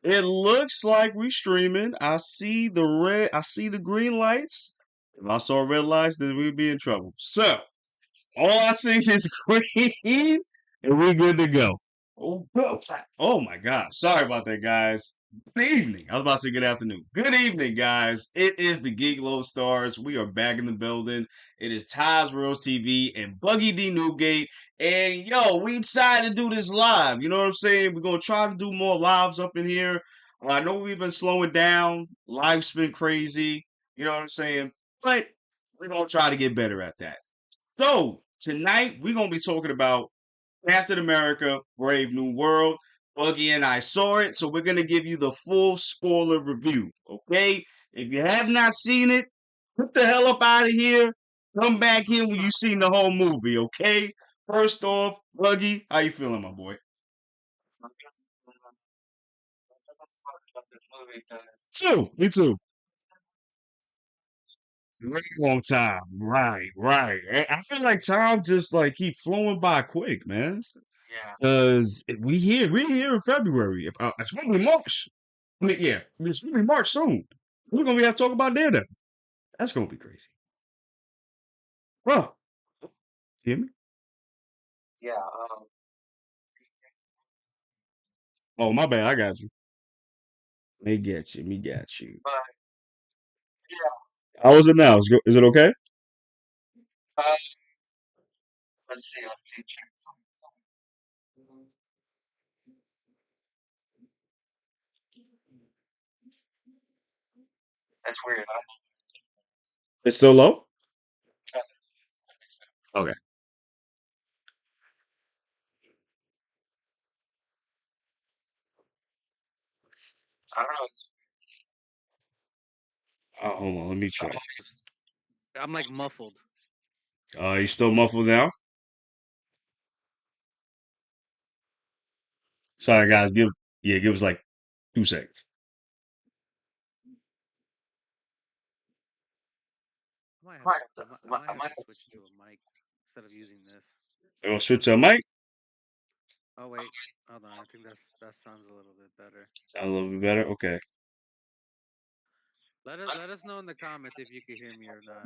It looks like we streaming. I see the red. I see the green lights. If I saw red lights, then we'd be in trouble. So all I see is green, and we good to go. Oh, oh my God! Sorry about that, guys. Good evening. I was about to say good afternoon. Good evening, guys. It is the Geek Lodestars. We are back in the building. It is taisworldtv and Buggy D Newgate. And yo, we decided to do this live. You know what I'm saying? We're gonna try to do more lives up in here. I know we've been slowing down. Life's been crazy. You know what I'm saying? But we're gonna try to get better at that. So tonight we're gonna be talking about Captain America: Brave New World. Buggy and I saw it, so we're gonna give you the full spoiler review. Okay? If you have not seen it, get the hell up out of here. Come back here when you've seen the whole movie. Okay? First off, Buggy, how you feeling, my boy? Too. Me too. Very long time. Right, right. I feel like time just like keep flowing by quick, man. Cause we here in February. It's gonna be March. I mean, yeah, it's gonna be March soon. We're gonna be have to talk about Daredevil. That's gonna be crazy, bro. Hear me? Oh, my bad. I got you. Me get you. Me got you. How was it now? Is it okay? It's still low. Okay. Hold on. Let me check. I'm like muffled. You still muffled now? Sorry, guys. Give us like 2 seconds. I might have to switch to a mic instead of using this. You want to switch to a mic? Oh wait, hold on. I think that sounds a little bit better. Sound a little bit better. Okay. Let us know in the comments if you can hear me or not.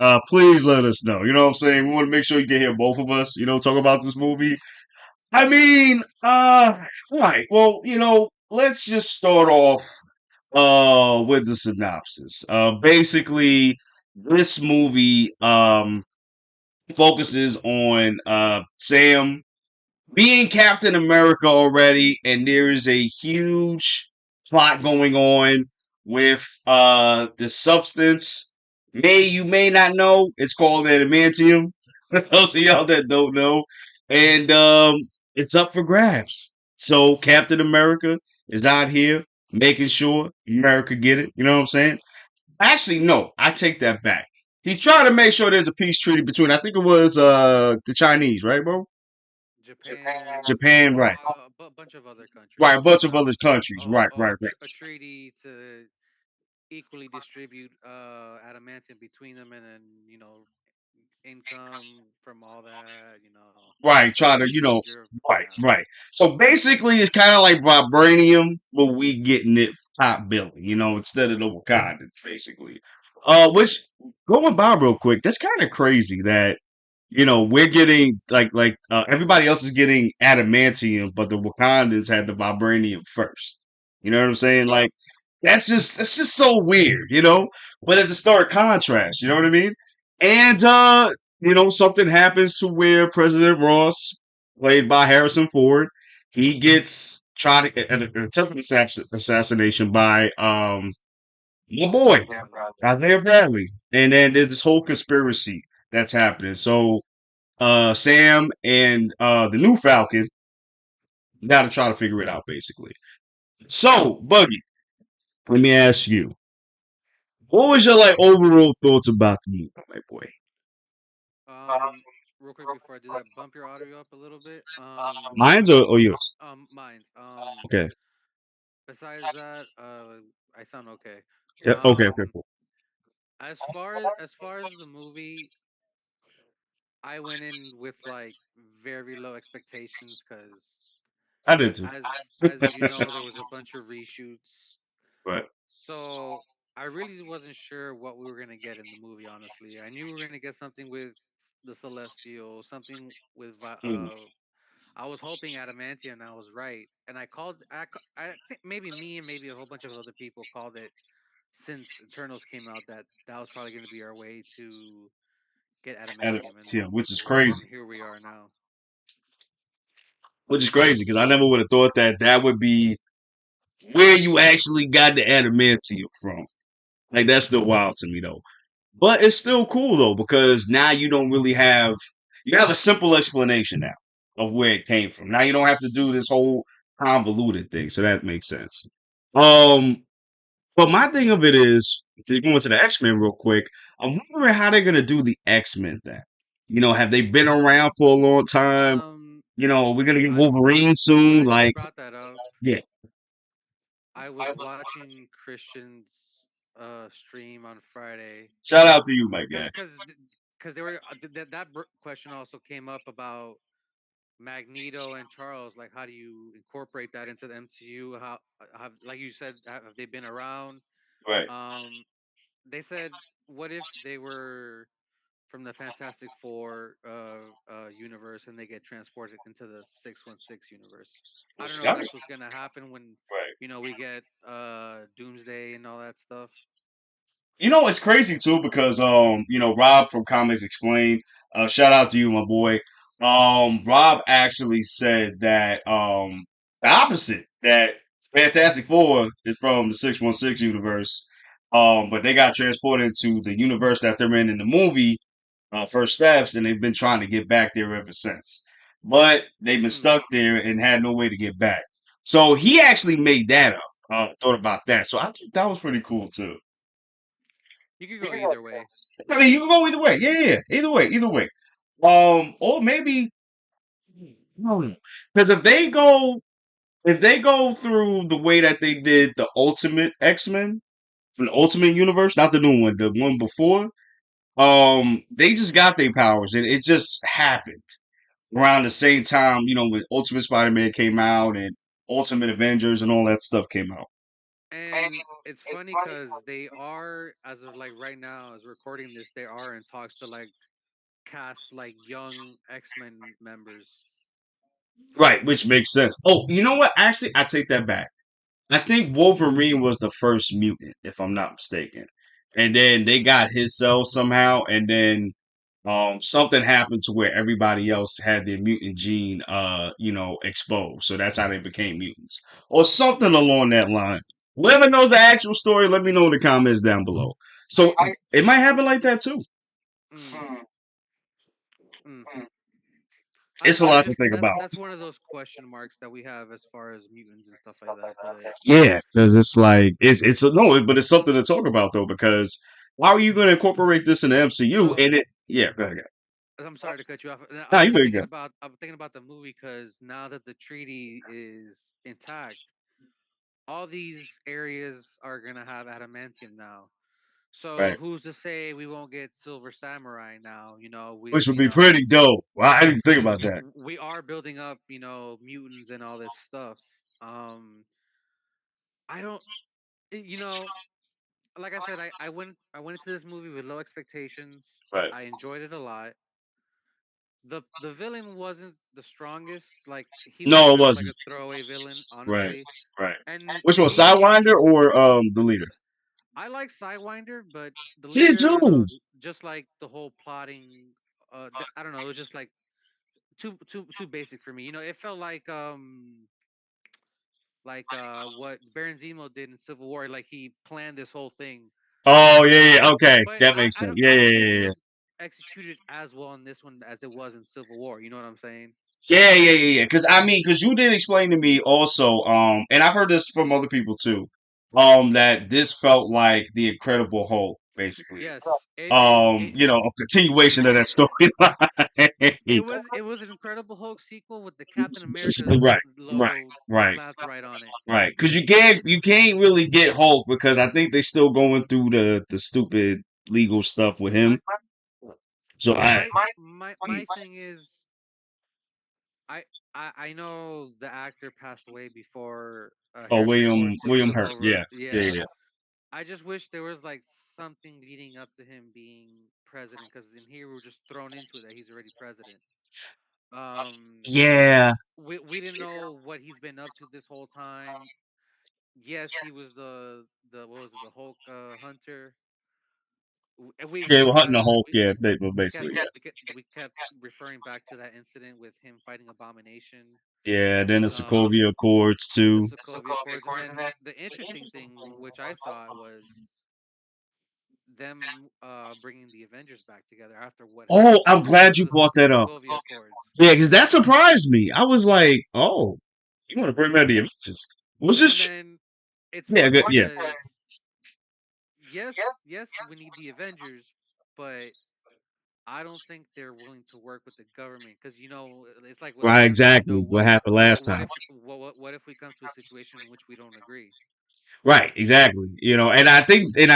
Yeah. Please let us know. You know what I'm saying? We want to make sure you can hear both of us, talk about this movie. I mean, right. Well, let's just start off with the synopsis. Basically, this movie focuses on Sam being Captain America already, and there is a huge plot going on with the substance. You may not know, it's called adamantium. For those of y'all that don't know, and it's up for grabs. So Captain America is out here making sure America get it. You know what I'm saying? Actually, no, I take that back. He's trying to make sure there's a peace treaty between. I think it was the Chinese, right, bro? Japan, Japan, right. a bunch of other Right, a countries. bunch of other countries. Right, right, right. A treaty to equally distribute adamantium between them, and then income from all that. Right, try to, Exposure. right, Yeah. right. So basically, it's kind of like vibranium, but we getting it top billing, instead of the Wakandans, basically. Which going by real quick, that's kind of crazy that we're getting everybody else is getting adamantium, but the Wakandans had the vibranium first. You know what I'm saying? Like that's just so weird, But it's a stark contrast, you know what I mean? And something happens to where President Ross, played by Harrison Ford, he gets tried an attempted assassination by my boy Isaiah Bradley. Isaiah Bradley, and then there's this whole conspiracy that's happening. So Sam and the new Falcon got to try to figure it out, basically. So, Buggy, let me ask you, what was your like overall thoughts about the movie, my boy? Real quick before I do that, bump your audio up a little bit. Mine's or yours? Mine. Okay. Besides that, I sound okay. Yeah. Okay. Okay. Um, Cool. as far as the movie, I went in with like very low expectations because I did too. As you know, there was a bunch of reshoots. Right. So I really wasn't sure what we were gonna get in the movie. Honestly, I knew we were gonna get something with the Celestial, something with Mm. I was hoping Adamantium, and I was right. And I think maybe me and maybe a whole bunch of other people called it since Eternals came out that that was probably going to be our way to get And, Adamantium, yeah, which is crazy. and here we are now. Which is crazy because I never would have thought that that would be where you actually got the adamantium from. Like that's still wild to me though. But it's still cool though because now you don't really have you have a simple explanation now of where it came from. Now you don't have to do this whole convoluted thing, so that makes sense. Um, but my thing of it is just going to the X Men real quick. I'm wondering how they're gonna do the X Men thing. Have they been around for a long time? Um, We're gonna get I'm Wolverine soon. glad you Like, brought that up. yeah, I was watching Christian's stream on Friday shout out to you, my because guy. they were question also came up about Magneto and Charles. Like, how do you incorporate that into the MCU? How have, like you said, have they been around? Right. Um, they said, what if they were from the Fantastic Four universe and they get transported into the 616 universe? I don't know if Yeah. that's what's gonna happen when Right. we get Doomsday and all that stuff. It's crazy too because Rob from Comics Explained, shout out to you, my boy. Rob actually said that the opposite, that Fantastic Four is from the 616 universe. But they got transported into the universe that they're in the movie, First Steps, and they've been trying to get back there ever since. But they've been Hmm. stuck there and had no way to get back. So he actually made that up, thought about that. So I think that was pretty cool too. You could go either way. I mean, you can go either way. Yeah, yeah, yeah. Either way, either way. Or maybe no, because if they go through the way that they did the Ultimate X Men from the Ultimate Universe, not the new one, the one before, they just got their powers, and it just happened around the same time. When Ultimate Spider Man came out and Ultimate Avengers and all that stuff came out. And it's funny because they are, as of like right now, as we're recording this, they are in talks to like cast like young X-Men members. Right, which makes sense. Oh, you know what? Actually, I take that back. I think Wolverine was the first mutant, if I'm not mistaken. And then they got his cells somehow, and then something happened to where everybody else had their mutant gene exposed. So that's how they became mutants. Or something along that line. Whoever knows the actual story, let me know in the comments down below. So it might happen like that too. Mm, mm. It's a I lot to just think about. that's one of those question marks that we have as far as mutants and stuff like that. But Yeah, because it's like it's no, but it's something to talk about though. Because how are you going to incorporate this in the MCU? so And it, yeah, go ahead. I'm sorry to cut you off. Nah, you very good. I'm thinking about the movie because now that the treaty is intact, all these areas are gonna have adamantium now. So Right. who's to say we won't get Silver Samurai now? Which would be pretty dope. Wow, I didn't think we about that. we are building up, mutants and all this stuff. Um, I don't, you know, like I said, I went into this movie with low expectations. Right. I enjoyed it a lot. The villain wasn't the strongest. Like he was No, it kind of like wasn't. a throwaway villain, Right. honestly. Right. And Which one, he, Sidewinder or the leader? I like Sidewinder, but the She did leader, too. just like the whole plotting. I don't know. It was just like too basic for me. It felt like what Baron Zemo did in Civil War. Like he planned this whole thing, Oh yeah, yeah. Okay, but that makes sense. Yeah, I yeah, don't think it yeah, yeah. was executed as well in this one as it was in Civil War. You know what I'm saying? Yeah, yeah, yeah, yeah. Because I mean, because you did explain to me also, and I've heard this from other people too, that this felt like the Incredible Hulk, basically. Yes, it A continuation of that storyline. it was an Incredible Hulk sequel with the Captain America Right, right, logo right, slapped right on it. right. Because you can't really get Hulk because I think they still going through the stupid legal stuff with him. My So I my thing is I, I know the actor passed away before Oh, Harrison Ford William took Hurt. over. Yeah, yeah, Yeah, yeah. I just wish there was like something leading up to him being president, because in here we were just thrown into it that he's already president. Um, Yeah. we didn't know what he's been up to this whole time. Yes, he was the what was it, the Hulk hunter. And Yeah, we we're hunting got the Hulk. we, Yeah, we kept basically. Yeah. we kept referring back to that incident with him fighting Abomination. Yeah. Then the Um, Sokovia Accords the too. Sokovia Accords, and then the interesting thing, which I thought was them bringing the Avengers back together after what Oh, happened I'm glad because you of brought the that up. Sokovia Accords. Yeah, because that surprised me. I was like, oh, you want to bring back the Avengers? Was And this? then it's Yeah, funny good. Yeah. because yes, yes, we need the Avengers, but I don't think they're willing to work with the government because it's like with Right. Sam said. Exactly. What happened last What time? if what if we come to a situation in which we don't agree? Right, exactly. And I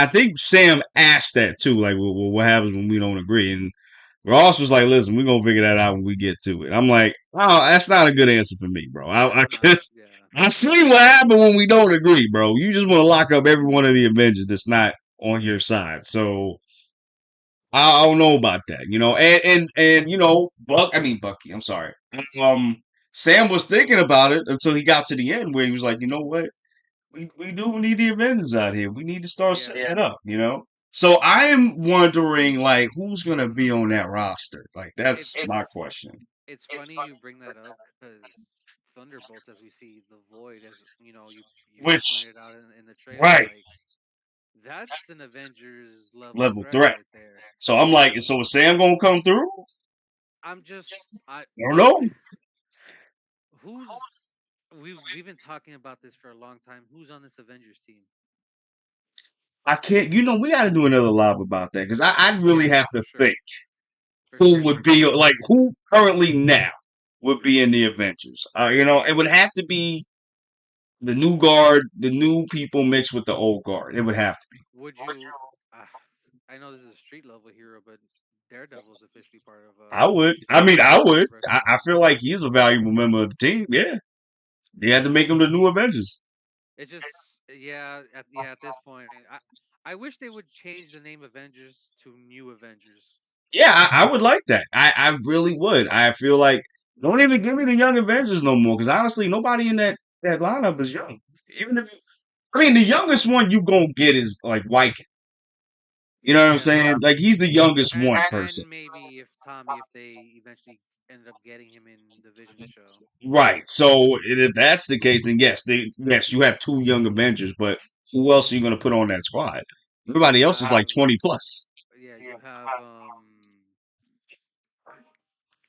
think Sam asked that too. Like, well, what happens when we don't agree? And Ross was like, "Listen, we're gonna figure that out when we get to it." I'm like, "Oh, that's not a good answer for me, bro. I That's not, just yeah. I see what happened when we don't agree, bro. You just want to lock up every one of the Avengers that's not on your side. So I don't know about that, and Buck. I mean Bucky. I'm sorry. Um, Sam was thinking about it until he got to the end where he was like, you know what? We do need the Avengers out here. We need to start Yeah. setting it up. So I am wondering, like, who's gonna be on that roster? Like, that's It's my question. it's funny you bring that up because Thunderbolts, as we see the Void, as you Which, pointed out in the trailer, right, like that's an Avengers level level threat threat. right there. So I'm like, so is Sam gonna come through? I'm just I I don't know. who's we've been talking about this for a long time. Who's on this Avengers team? I can't. We got to do another live about that because I'd really Yeah, have for to sure, think for who sure. would be like who currently now would be in the Avengers. It would have to be the new guard, the new people mixed with the old guard. It would have to be. Would you? Uh, I know this is a street level hero, but Daredevil is officially part of I would. I mean, I would. Avengers right I now. feel like he's a valuable member of the team. Yeah, they had to make him the new Avengers. It's just at this point, I wish they would change the name Avengers to New Avengers. Yeah, I would like that. I really would. I feel like don't even give me the young Avengers no more because honestly, nobody in that lineup is young. Even if I mean the youngest one you gonna get is like White. You know what I'm Yeah, saying? Like he's the youngest one person. and maybe if Tommy, if they eventually ended up getting him in the Vision show. Right. So if that's the case, then yes, you have two young Avengers, but who else are you going to put on that squad? Everybody You else is like have 20 plus. you have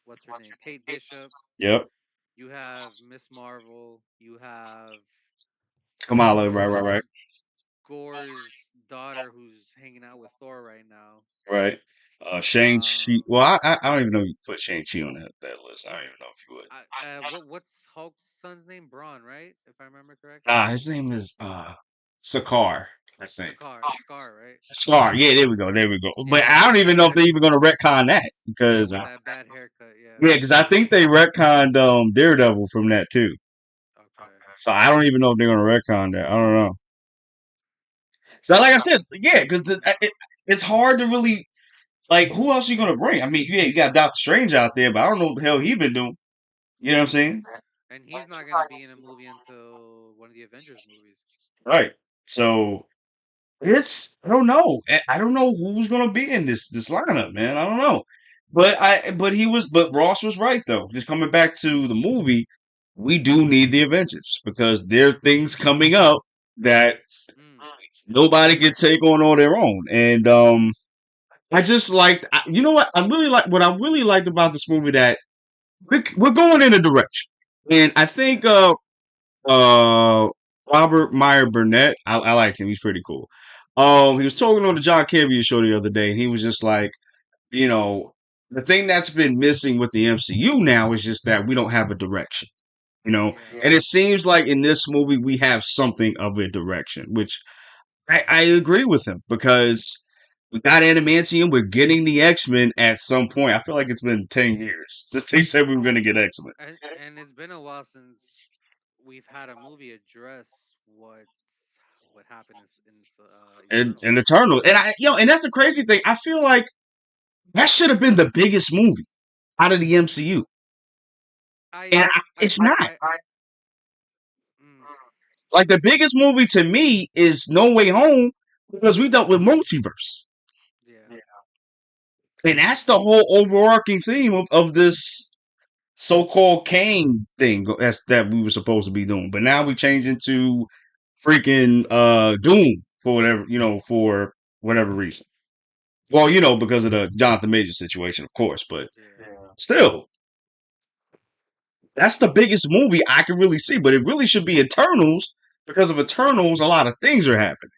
what's her name, Kate Bishop. Yep. You have Miss Marvel. You have Kamala, right, um Gore's daughter, who's hanging out with Thor right now. right. Shang-Chi. Um, Well, I don't even know if you put Shang-Chi on that list. I don't even know if you would. what's Hulk's son's name? Braun, right? If I remember correctly. Nah, his name is Sakar, I think. Scar, right? Scar. Yeah, there we go. There we go. But Yeah, I don't even know if they're even going to retcon that yeah, because with that bad haircut. Yeah. yeah, because I think they retconned Daredevil from that too. Okay. So I don't even know if they're going to retcon that. I don't know. So like I said, yeah, because it's hard to really like who else are you gonna bring? I mean, yeah, you got Doctor Strange out there, but I don't know what the hell he been doing. You know what I'm saying? And he's not gonna be in a movie until one of the Avengers movies. Right. So I don't know. I don't know who's gonna be in this lineup, man. I don't know. But Ross was right though. Just coming back to the movie, we do need the Avengers because there are things coming up that Mm. nobody can take on their own. And I just liked, you know what I really liked about this movie that we're going in a direction, and I think uh Robert Meyer Burnett, I like him. He's pretty cool. He was talking on the John Cavier show the other day, and he was just like, you know, the thing that's been missing with the MCU now is just that we don't have a direction. Yeah. And it seems like in this movie we have something of a direction, which I agree with him because We got adamantium. We're getting the X-Men at some point. I feel like it's been 10 years since they said we were going to get X-Men. And it's been a while since we've had a movie address what happened in And Eternals. Eternal. And and that's the crazy thing. I feel like that should have been the biggest movie out of the MCU. And it's not. I mm, Like the biggest movie to me is No Way Home because we dealt with multiverse. yeah. And that's the whole overarching theme of this so-called Kang thing that we were supposed to be doing. But now we change into freaking Doom for whatever reason. Well, because of the Jonathan Major situation, of course, but Yeah. still, that's the biggest movie I can really see. But it really should be Eternals because of Eternals, a lot of things are happening.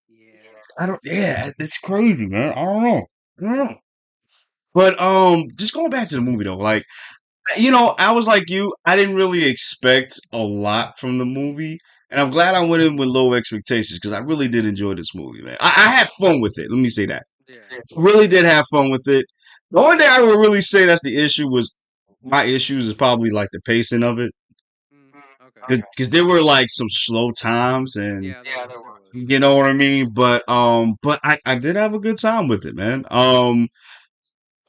Yeah. Yeah, it's crazy, man. I don't know. I don't know. But just going back to the movie though, like I was like you. I didn't really expect a lot from the movie, and I'm glad I went in with low expectations because I really did enjoy this movie, man. I had fun with it. Let me say that. Yeah. Really did have fun with it. The only thing I would really say that's the issue was my issues is probably like the pacing of it Okay. because there were like some slow times and Yeah, there was. There was. you know what I mean. But I did have a good time with it, man.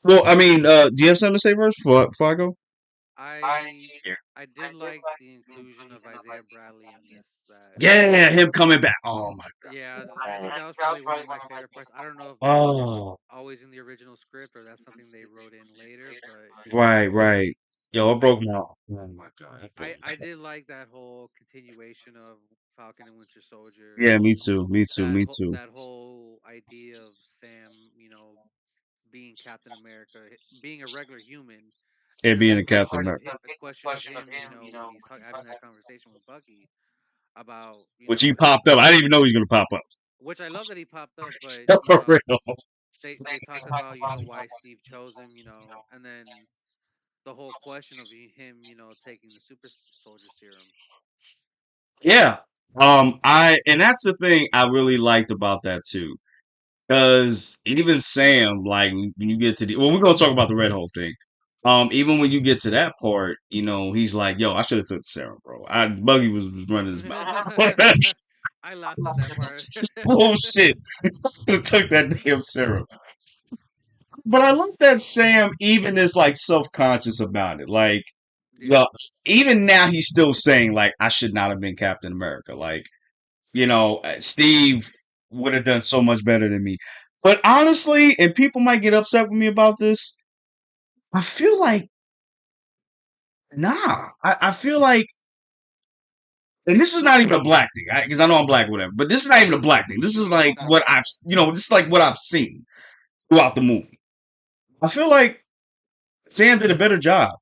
Well, I mean, do you have something to say first before I go? I I did like the inclusion of Isaiah Bradley in this. That Yeah, him coming back. Oh my yeah, I think that was probably one of my favorite parts. I don't know if that was Oh, always in the original script or that's something they wrote in later, but right, right. Yo, it broke my heart. Oh my god, it broke my I heart. did like that whole continuation of Falcon and Winter Soldier. Yeah, me too, me too, me too. That whole idea of Sam, being Captain America, being a regular human, Yeah, and then being a Captain America, a question of him, when he's having that conversation with Bucky about, which he popped up. I didn't even know he was gonna pop up. which I love that he popped up, but For real. they talked about why Steve chose him, and then the whole question of him, taking the super soldier serum. Yeah. And that's the thing I really liked about that too. Because even Sam, like when you get to we're gonna talk about the Red Hole thing. Even when you get to that part, he's like, "Yo, I should have took the serum, bro. Buggy was running his mouth. I laughed at that part. Bullshit. Should have took that damn serum." But I like that Sam even is like self-conscious about it. Like, Yeah. yeah, even now he's still saying like, "I should not have been Captain America." Like, Steve would have done so much better than me. But honestly, and people might get upset with me about this, I feel like, nah. I feel like, and this is not even a black thing, because I know I'm black, whatever, but this is not even a black thing. This is like this is like what I've seen throughout the movie. I feel like Sam did a better job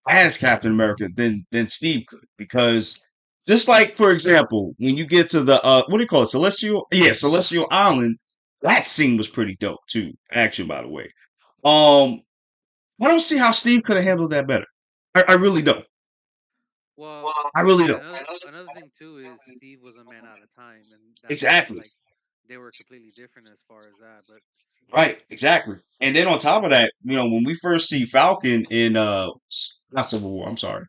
as Captain America than Steve could because just like for example, when you get to the what do you call it, Celestial Island, that scene was pretty dope too. Actually, by the way, um, I don't see how Steve could have handled that better. I really don't. Well, I really and don't. another thing too is Steve was a man out of time, and that's why Exactly. they were completely different as far as that. But Right. Exactly. And then on top of that, when we first see Falcon in not Civil War, I'm sorry,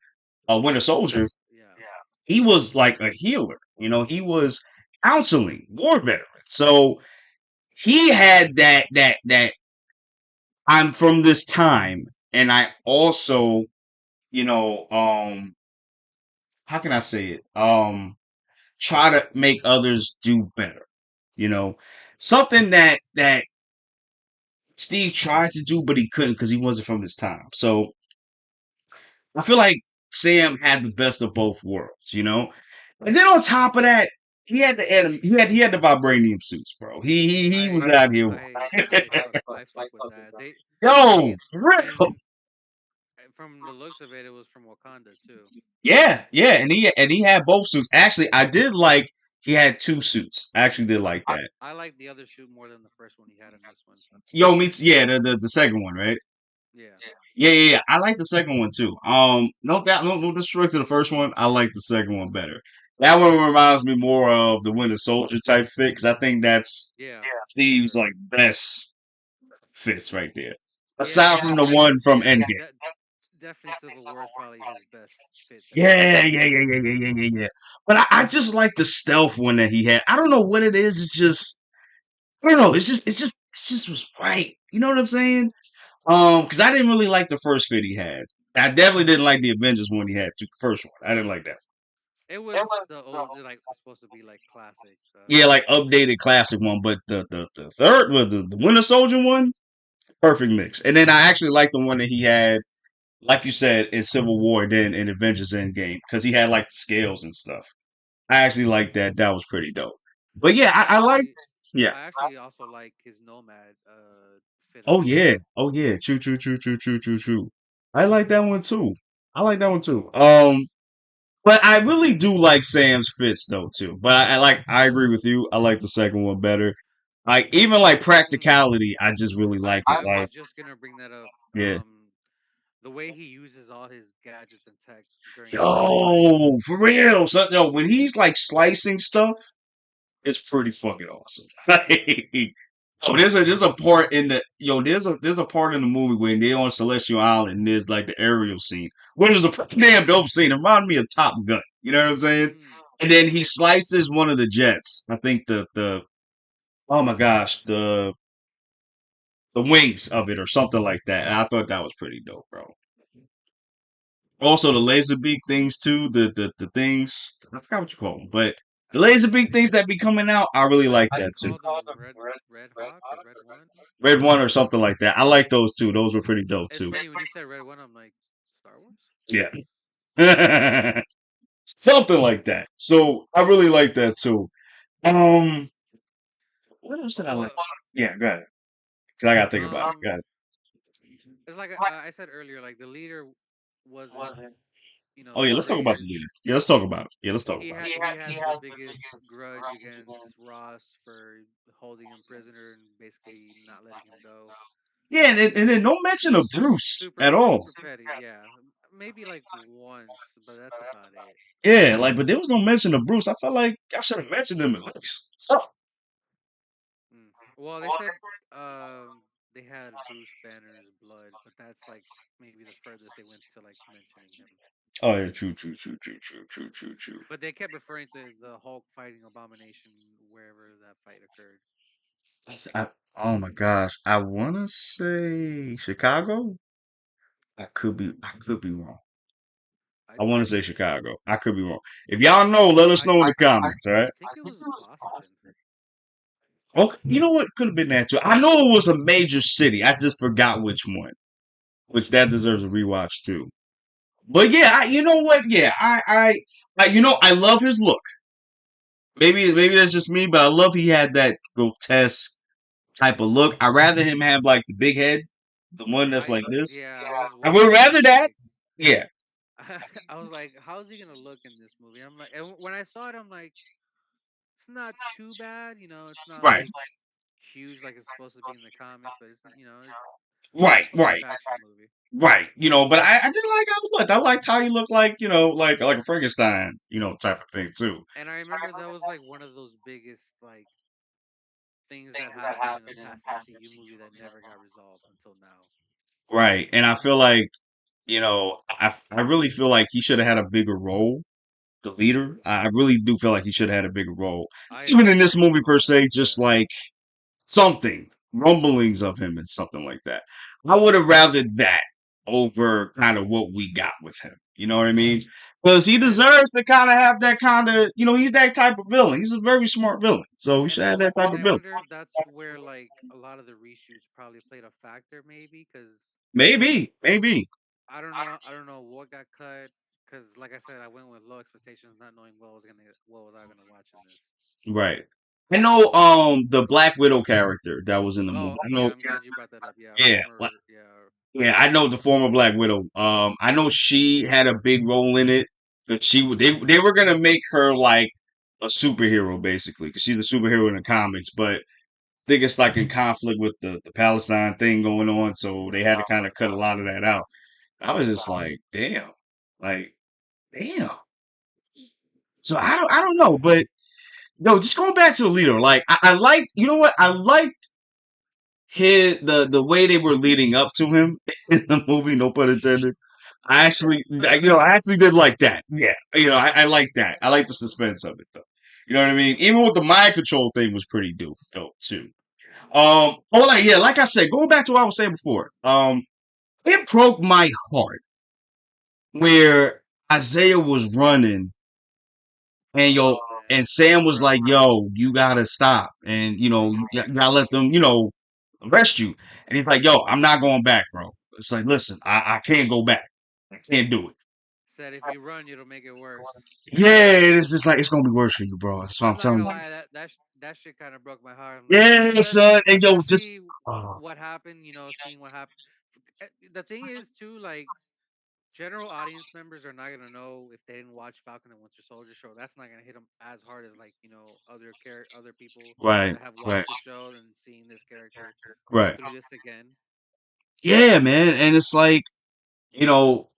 Winter Soldier, yeah, he was like a healer. He was counseling war veterans. So he had that I'm from this time, and I also, how can I say it? Try to make others do better. You know, something that Steve tried to do, but he couldn't because he wasn't from this time. So I feel like Sam had the best of both worlds. And then on top of that, he had he had the vibranium suits, bro. He was out here. I fuck with that. Yo, They for real. and from the looks of it, it was from Wakanda too. Yeah, yeah, and he had both suits. Actually, I did like he had two suits. I actually did like that. I like the other suit more than the first one he had in this one. Yo, meets yeah, the second one, right? Yeah. Yeah, yeah, yeah. I like the second one too. No doubt, no disrespect to the first one. I like the second one better. That one reminds me more of the Winter Soldier type fit because I think that's Yeah, for Steve's sure. like best fits right there. Yeah, Aside from the one from yeah. Endgame. Definitely Civil War is probably his best fit that he's Yeah, had. yeah, yeah, yeah, yeah, yeah, yeah, yeah. But I just like the stealth one that he had. I don't know what it is. It's just I don't know. It's just was right. You know what I'm saying? Because I didn't really like the first fit he had. I definitely didn't like the Avengers one he had. The first one, I didn't like that. It was the old, like supposed to be like classic. Yeah, like updated classic one, but the third, well, the Winter Soldier one, perfect mix. And then I actually like the one that he had, like you said, in Civil War, then in Avengers Endgame, because he had like the scales and stuff. I actually like that. That was pretty dope. But yeah, I like. Yeah. I actually also like his Nomad fit as Oh well. yeah. Oh yeah. True. True. True. True. True. True. True. I like that one too. I like that one too. But I really do like Sam's fits though too. But I agree with you. I like the second one better. Like even like practicality, I just really like it. I was Like just gonna bring that up. yeah. The way he uses all his gadgets and tech during his fights. Yo, for real. So yo, when he's like slicing stuff, it's pretty fucking awesome. Oh, there's a part in the there's a part in the movie when they're on Celestial Island and there's like the aerial scene, which is a pretty damn dope scene. It reminded me of Top Gun. You know what I'm saying? Mm, And then he slices one of the jets. I think the oh my gosh, the wings of it or something like that. And I thought that was pretty dope, bro. Also the laser beak things too, the things I forgot what you call them, but the laser beak things that be coming out, I really like I that just too. called them Red Hawk or Red One. Red One or something like that. I like those too. Those were pretty dope It's too. funny when you said Red One, I'm like Star Wars. Yeah. Something like that. So I really like that too. Um, what else did I like? Well, Yeah, go ahead. 'Cause I gotta think about it. um, Go ahead. it's like I said earlier, like the leader wasn't, Oh yeah, the let's talk about the greatest. leader. Yeah, let's talk about it. Yeah, let's talk about it. He has the biggest grudge against Ross for holding him prisoner and basically not letting him go. Yeah, and then no mention of Bruce at all. Super petty. Yeah, maybe like once, but that's about it. Yeah, like, but there was no mention of Bruce. I felt like I should have mentioned him at least. Oh, Mm. Well, they said they had Bruce Banner's blood, but that's like maybe the furthest they went to like mentioning him. oh yeah, true, true, true, true, true, true, true, true. But they kept referring to the Hulk fighting Abomination wherever that fight occurred. Oh my gosh, I wanna say Chicago. I could be wrong. I I want to say Chicago. I could be wrong. If y'all know, let us know in the comments. All right. I think it was Boston. Okay. You know what? Could have been that too. I know it was a major city. I just forgot which one. Which that deserves a rewatch too. But yeah, you know what? Yeah, I love his look. Maybe that's just me, but I love he had that grotesque type of look. I'd rather him have like the big head, the one that's like this. I was I would wondering rather that. actually. Yeah. I was like, how's he gonna look in this movie? I'm like, and when I saw it, I'm like, it's not too bad. It's not Right. like huge like it's supposed to be in the comics, but Right. it's a live Right. action movie. Right, but I did like how he looked. I liked how he looked like, like a Frankenstein, type of thing too. And I remember that was like one of those biggest like things that happened in the past MCU movie that never got resolved until now. Right. And I feel like, I really feel like he should have had a bigger role, the leader. I really do feel like he should have had a bigger role. Even in I this movie agree per with that. se, just like something, rumblings of him and something like that. I would have rather that over kind of what we got with him. You know what I mean? Because he And deserves to kind of have that kind of, he's that type of villain. He's a very smart villain. So he should have that type and of I villain. wonder that's where like a lot of the reshoots probably played a factor, maybe because Maybe, maybe. I don't know what got cut. Because like I said, I went with low expectations, not knowing what was I gonna watch in this. Right. I know the Black Widow character that was in the movie. Oh, I okay. know I'm glad you brought that up. Yeah, yeah, former. Yeah. yeah, I know the former Black Widow. I know she had a big role in it. But they were gonna make her like a superhero basically because she's a superhero in the comics. But I think it's like in conflict with the Palestine thing going on, so they had to kind of cut a lot of that out. I was just like, damn, like damn. So I don't know, but no, just going back to the leader. Like I liked, you know what? I liked the way they were leading up to him in the movie. No pun intended. I actually did like that. Yeah, I like that. I like the suspense of it though. You know what I mean? Even with the mind control thing was pretty dope too. Like I said, going back to what I was saying before. It broke my heart where Isaiah was running and and Sam was like, "Yo, you gotta stop, and you gotta let them, arrest you." And he's like, "Yo, I'm not going back, bro." It's like, listen, I can't go back. I can't do it. Said if you run, it'll make it worse. Yeah, it's just like it's gonna be worse for you, bro. That's what I'm I'm not telling gonna you. lie, that shit kind of broke my heart. I'm like, Yeah, son, and yo, just especially oh, what happened. Seeing what happened. The thing is too, like general audience members are not gonna know if they didn't watch Falcon and Winter Soldier show. That's not gonna hit them as hard as like other people right, that have right, watched the show and seeing this character go right. through this again. Yeah, man, and it's like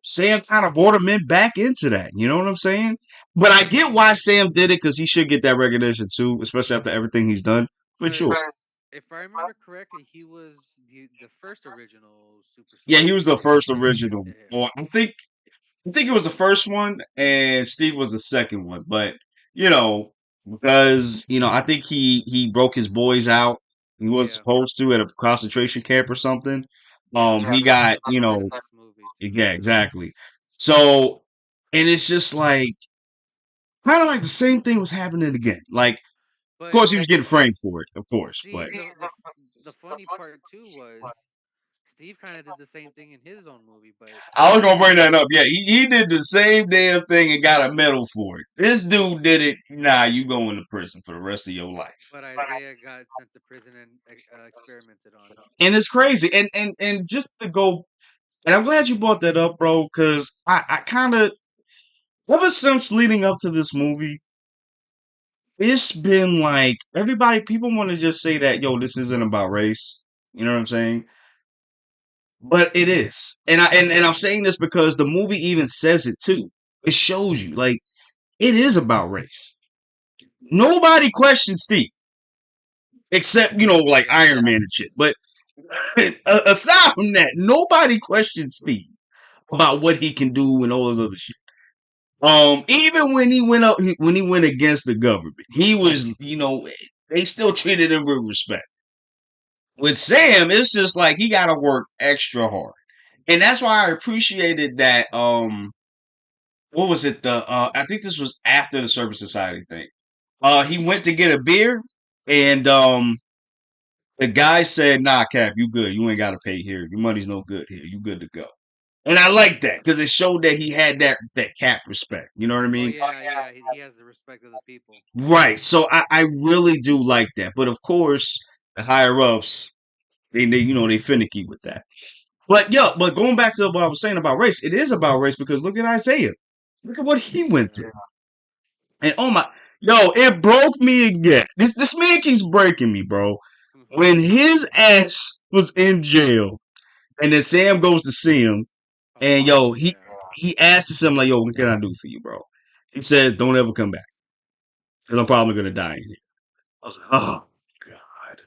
Sam kind of brought him back into that. You know what I'm saying? But I get why Sam did it because he should get that recognition too, especially after everything he's done. For Because sure. if I remember correctly, he was the first original super Yeah, he soldier, was the right? first original. Yeah. Or I think it was the first one, and Steve was the second one. But you know, because I think he broke his boys out. He was Yeah. supposed to at a concentration camp or something. Yeah, he was He supposed got to be dead in this movie too. yeah, exactly. So, and it's just like kind of like the same thing was happening again. Like, of But course, he was getting framed for it, of course. But see, the funny part too was Steve kind of did the same thing in his own movie, but I was gonna bring that up. Yeah, he did the same damn thing and got a medal for it. This dude did it. Nah, you going to prison for the rest of your life. Isaiah got sent to prison and experimented on. And it's crazy. And just to go, and I'm glad you brought that up, bro, because I kind of ever since leading up to this movie, it's been like people want to just say that, yo, this isn't about race. You know what I'm saying? But it is. And I'm saying this because the movie even says it too. It shows you like it is about race. Nobody questions Steve except, like Yeah. Iron Man and shit. But aside from that, nobody questions Steve about what he can do and all this other shit. Even when when he went against the government, he was, they still treated him with respect. With Sam, it's just like he got to work extra hard, and that's why I appreciated that. What was it? I think this was after the Service Society thing. He went to get a beer, and the guy said, "Nah, Cap, you good. You ain't got to pay here. Your money's no good here. You good to go." And I like that because it showed that he had that Cap respect. You know what I Oh mean? yeah, yeah. He has the respect of the people. Right. So I really do like that. But of course, the higher ups, they finicky with that. But going back to what I was saying about race, it is about race because look at Isaiah. Look at what he went Yeah. through. And oh my, yo, it broke me again. This man keeps breaking me, bro. When his ass was in jail, and then Sam goes to see him, and Oh yeah. he asks him like, "Yo, what can I do for you, bro?" He says, "Don't ever come back, because I'm probably gonna die in here." I was like, "Oh God."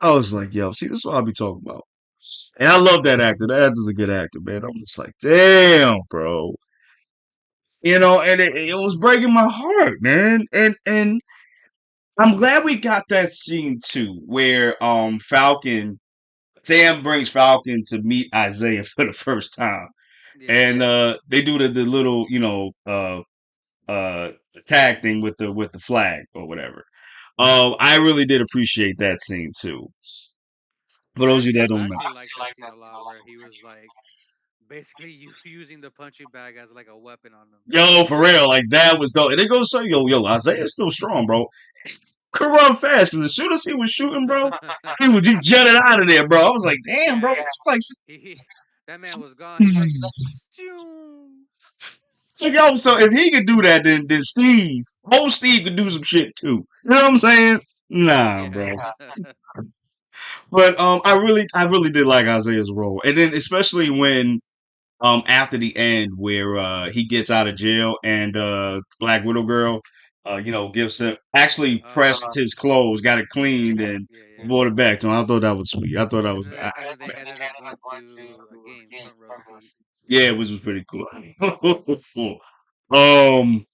I was like, "Yo, see, this is what I be talking about." And I love that actor. That actor's a good actor, man. I'm just like, damn, bro. And it was breaking my heart, man. And I'm glad we got that scene too, where Falcon Sam brings Falcon to meet Isaiah for the first time. Yeah. And they do the little, tag thing with the flag or whatever. I really did appreciate that scene too. For those of you that I don't know. actually like that scene a lot, where he was like basically using the punching bag as like a weapon on them. Yo, for real, like that was dope. And it goes so yo, Isaiah's still strong, bro. Could run fast because as soon as he was shooting, bro, he jetted out of there, bro. I was like, damn, bro, Yeah. it's like, He that man was gone. He was like, "Shoo." yo, so if he could do that, then Steve could do some shit too. You know what I'm saying? Nah, Yeah. bro. But I really did like Isaiah's role, and then especially when after the end where he gets out of jail and Black Widow girl gives him actually pressed his clothes, got it Yeah, cleaned and yeah, yeah. brought it back to him. I thought that was sweet. I thought that was And then they ended up going to a game, front row seat. yeah, which was pretty cool. um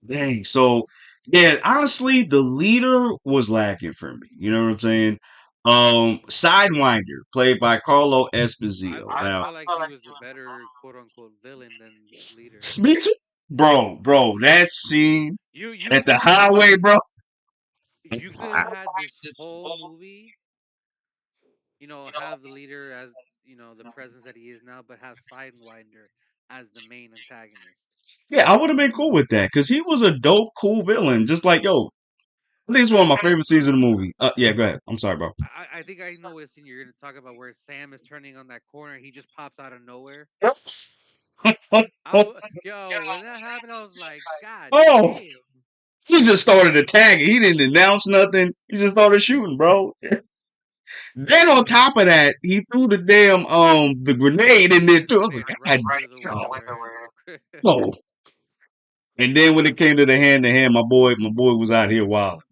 Dang. So, yeah, honestly, the leader was lacking for me. You know what I'm saying? Sidewinder, played by Carlo Esposito. I Now, felt like he was the better quote unquote villain than leader. me too. Bro, that scene You at the highway, literally bro. you could have had this whole movie, have the leader as the presence that he is now, but have Sidewinder as the main antagonist. Yeah, I would have been cool with that because he was a dope, cool villain. Just like, yo, I think it's one of my favorite scenes in the movie. Yeah, go ahead. I'm sorry, bro. I think I know what scene you're gonna talk about where Sam is turning on that corner, he just pops out of nowhere. Yo, when that happened, I was like, God Oh, damn. he just started attacking. He didn't announce nothing. He just started shooting, bro. Then on top of that, he threw the damn the grenade in there The too. I was grenade like, right God into the damn. wall where it was. Oh. And then when it came to the hand to hand, my boy was out here wild.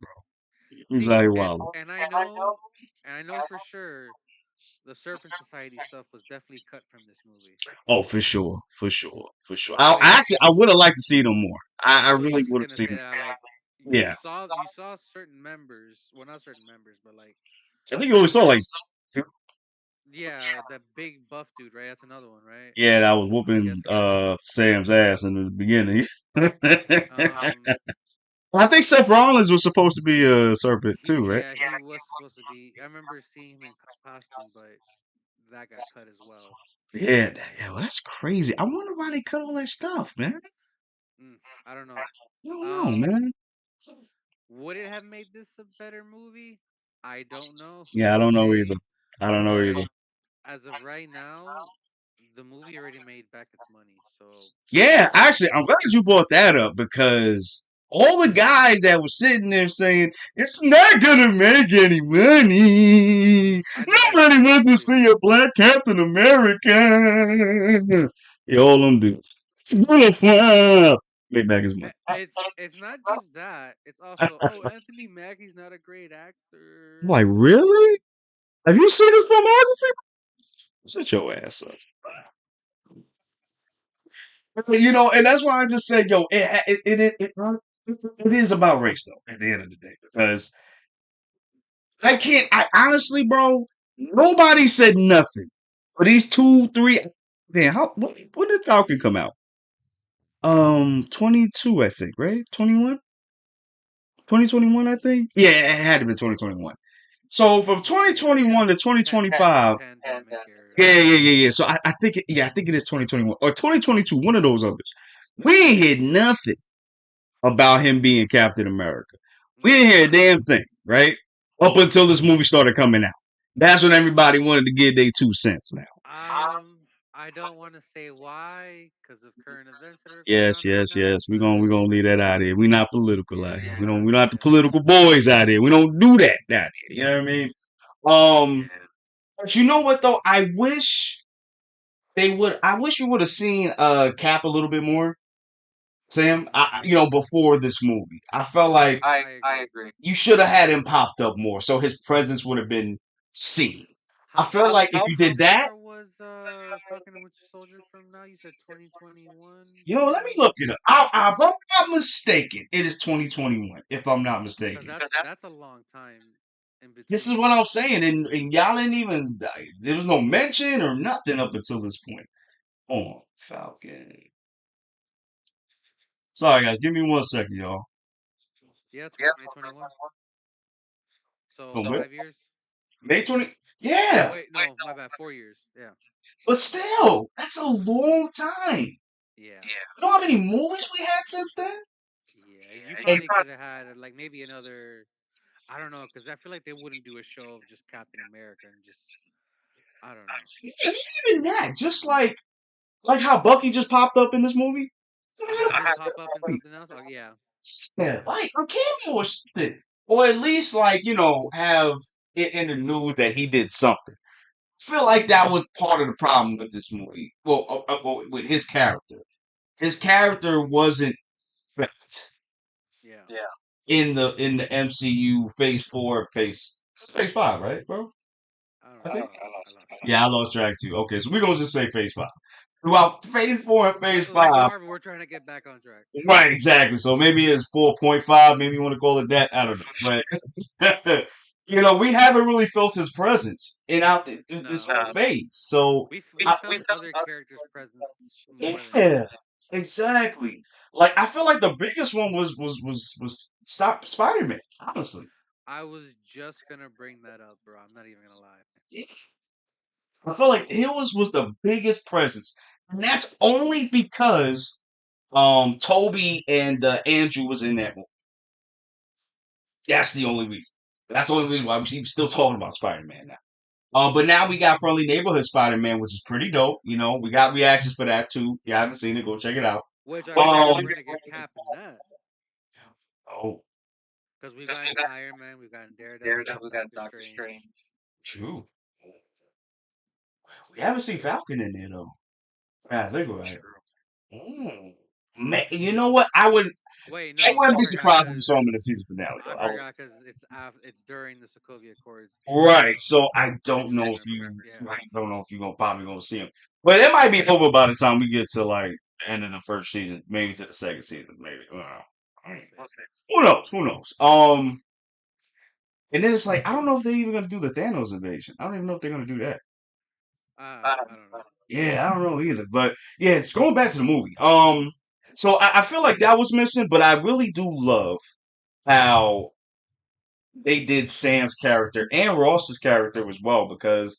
He was See, out here and wild. and I know, and I know for sure, the Serpent Society stuff was definitely cut from this movie. Oh, for sure, for sure, for sure. Like I would have liked to see them more. I I was really just would have gonna seen say them. that, like, Yeah, you saw certain members, well, not certain members, but like I think you only certain saw like members. two. Yeah, that big buff dude, right? That's another one, right? Yeah, that was Yes, whooping yes. Sam's ass in the beginning. Um, I think Seth Rollins was supposed to be a serpent too, right? he was supposed to be. I remember seeing him in costume, but that got cut as well. Yeah, well, that's crazy. I wonder why they cut all that stuff, man. Mm, I don't know. I don't know, Um, man. would it have made this a better movie? I don't know. Who's Yeah, I to don't know either. say? I don't know But either. as of right now, the movie already made back its money. So Yeah, actually, I'm glad you brought that up because all the guys that were sitting there saying it's not gonna make any money. I know they Nobody screamed wants to it. see a black Captain America. Yeah, all them dudes. It's gonna flop. Make back his money. It's not just that. It's also, oh, Anthony Mackie's not a great I'm actor. like, really? Have you seen his filmography? Shut your ass up. And that's why I just said, yo, it is about race though. At the end of the day, because I can't. I honestly, bro, nobody said nothing for these 2, 3. Damn, when did Falcon come out? 22, I think, right? 21, 2021, I think. Yeah, it had to be 2021. So from Yeah, 2021 to the 2025. pandemic era. Yeah. So I think I think it is 2021 or 2022, one of those others. We ain't heard nothing about him being Captain America. We didn't hear a damn thing, right? Up until this movie started coming out. That's when everybody wanted to give their 2 cents now. I don't want to say why, because of current events that are going Yes, on right yes, now, yes. We're but gonna leave that out here. We're not political out here. yeah, We don't have the yeah. political boys out here. We don't do that out here. You know what I mean? But you know what though? I wish we would have seen Cap a little bit more, Sam. Before this movie. I felt like I agree. you should have had him popped up more, so his presence would have been seen. I feel like if you How did that, far was Falcon and Winter Soldier from now? You said 2021. let me look it up. If I'm not mistaken, it is 2021. If I'm not Because mistaken, that's a long time in this is between. what I'm saying, and y'all didn't even. There was no mention or nothing up until this point. Hold on, Falcon. Sorry, guys. Give me 1 second, y'all. Yeah, 2021. So From where? 5 years. May 20. Oh Yeah, wait, no, my bad. 4 years. Yeah, but still, that's a long time. yeah, You know how many movies we had since then? yeah. You And probably could have had like maybe another. I don't know, because I feel like they wouldn't do a show of just Captain America and just. I don't know. even that, just like how Bucky just popped up in this movie. Have him pop up in something else. Oh yeah. Yeah, like a cameo or something, or at least have it in the news that he did something. feel like that was part of the problem with this movie. Well, with his character. His character wasn't fit Yeah. in the MCU Phase 4, Phase 5, right, bro? I don't I know. think. I lost track. Yeah, I lost track too. Okay, so we're gonna just say Phase 5. Throughout Phase 4 and Phase Like 5, Marvel, we're trying to get back on track. right, exactly. So maybe it's 4.5. Maybe you want to call it that. I don't know, but we haven't really felt his presence in out this No, whole phase. So we I, felt other characters' presence more than his. yeah, exactly. Like I feel like the biggest one was stop Spider-Man. Honestly, I was just gonna bring that up, bro. I'm not even gonna lie. I feel like Hills was the biggest presence, and that's only because Toby and Andrew was in that movie. That's the only reason. That's the only reason why we're still talking about Spider-Man now. But now we got Friendly Neighborhood Spider-Man, which is pretty dope. We got reactions for that too. If you haven't seen it, go check it out. Which I feel like Um, we're gonna get Cap in that oh, because we've gotten Iron Man, we've gotten Daredevil, we got Doctor Strange. true. We haven't seen Falcon in there though. Yeah, I think about it. Mm. You know what? Wait, I no, wouldn't I be forgot surprised if we because saw him in the season finale though. because it's during the Sokovia Accords Right. So I don't know if extension. you Yeah, I don't know if you're gonna probably gonna see him. But it might be over by the time we get to like the end of the first season, maybe to the second season, maybe. I don't we'll know. see. Who knows? Who knows? And then it's like I don't know if they're even gonna do the Thanos invasion. I don't even know if they're gonna do that. I don't know. Yeah, I don't know either. But yeah, it's going back to the movie. So I feel like that was missing, but I really do love how they did Sam's character and Ross's character as well because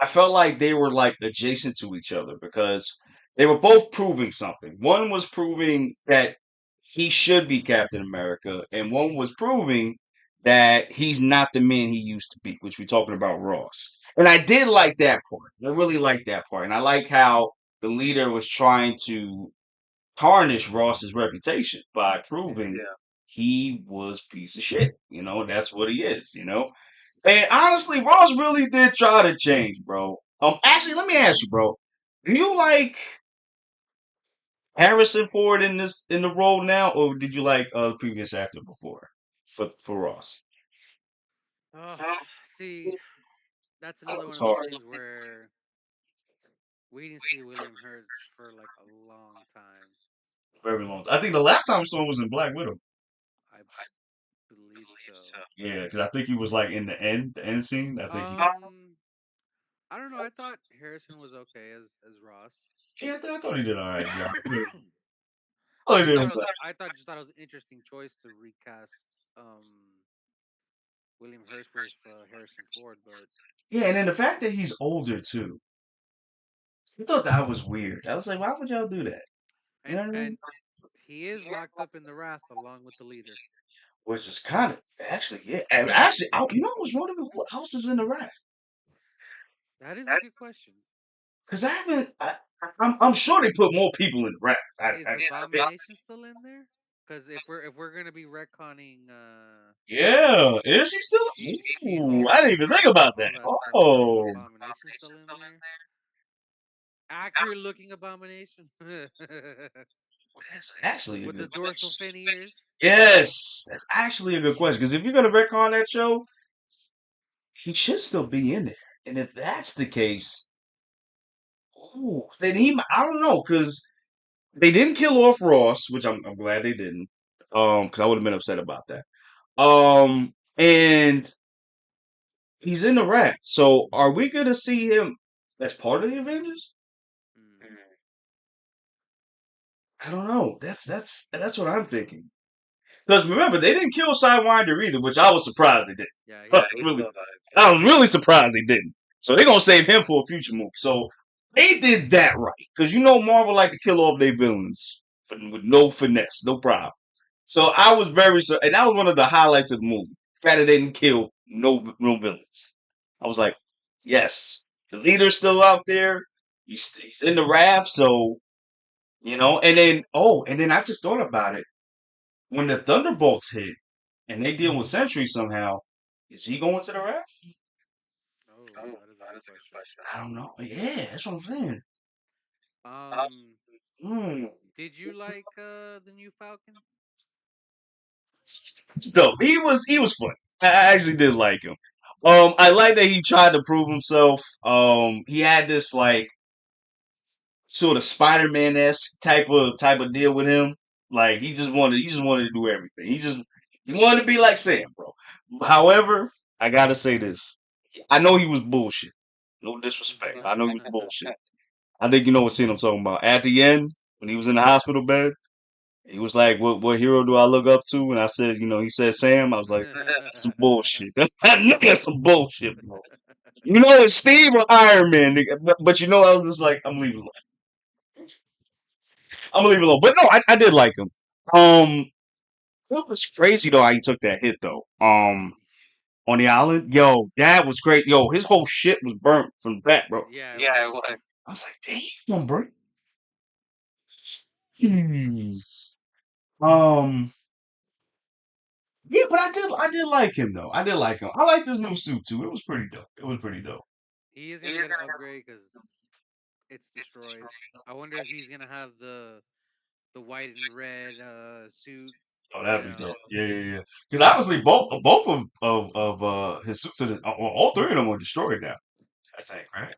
I felt like they were like adjacent to each other because they were both proving something. One was proving that he should be Captain America, and one was proving that he's not the man he used to be, which we're talking about Ross. And I did like that part. I really liked that part. And I like how the leader was trying to tarnish Ross's reputation by proving he was a piece of shit. That's what he is. And honestly, Ross really did try to change, bro. Actually, let me ask you, bro. Do you like Harrison Ford in the role now, or did you like the previous actor before for Ross? Oh, see, that's another one It's of those hard. things where we didn't see William Hurt for like a long time. Very long. I think the last time we saw him was in Black Widow. I believe so. Yeah, because I think he was like in the end scene. I think he. Um, I don't know. I thought Harrison was okay as Ross. Yeah, I thought he did all right job. Yeah. I Oh, he just did. thought it was just thought it was an interesting choice to recast William Hurt with Harrison Ford, but Yeah, and then the fact that he's older too. I thought that was weird. I was like, why would y'all do that? You know what I mean? and he is locked up in the Wrath along with the leader. Which is kind of actually, yeah. And actually, I was wondering who else is in the rack That is a good question. because I haven't. I'm sure they put more people in the rack. Is Abomination still in there? Because if we're gonna be retconning, Yeah, is he still? Ooh, I She-Hulk didn't even think about that. all that stuff, is Oh, Abomination still in there? Accurate looking Abomination that's actually a with the good dorsal question. fin ears. Yes, that's actually a good question because if you're gonna retcon that show, he should still be in there. And if that's the case, ooh, then I don't know because they didn't kill off Ross, which I'm glad they didn't. Because I would have been upset about that. And he's in the rack. So are we gonna see him as part of the Avengers? Hmm. I don't know. That's what I'm thinking. Because remember, they didn't kill Sidewinder either, which I was surprised they didn't. Yeah, he still Really, alive. I was really surprised they didn't. So they're gonna save him for a future movie. So they did that right. Because Marvel like to kill off their villains with no finesse, no problem. So I was and that was one of the highlights of the movie. The fact that they didn't kill no villains. I was like, yes, the leader's still out there. He's in the raft, so and then I just thought about it. When the Thunderbolts hit and they deal with Sentry somehow, is he going to the raft? Oh, that is a good question. I don't know. Yeah, that's what I'm saying. Um, Mm. did you like the new Falcon? Dope. He was funny. I actually did like him. I like that he tried to prove himself. He had this like sort of Spider-Man esque type of deal with him. Like he just wanted to do everything. He wanted to be like Sam, bro. However, I gotta say this. I know he was bullshit. No disrespect. I know he was bullshit. I think you know what scene I'm talking about. At the end, when he was in the hospital bed, he was like, "What hero do I look up to?" And I said, he said Sam. I was like, "That's some bullshit. I know that's some bullshit, bro." You know it's Steve or Iron Man, nigga. But you know I was just like, I'm leaving. I'm gonna leave it alone. But no, I did like him. It was crazy though how he took that hit though. On the island, yo, that was great. Yo, his whole shit was burnt from the back, bro. Yeah, it was. I was like, damn, bro. Hmm. Um, yeah, but I did like him though. I did like him. I like this new suit too. It was pretty dope. It was pretty dope. He is gonna get an upgrade because it's destroyed. I wonder if he's gonna have the white and red suit. Oh, You that'd be know, dope. Yeah, yeah, yeah. Because honestly, both of his suits, all three of them are destroyed now. I think, right?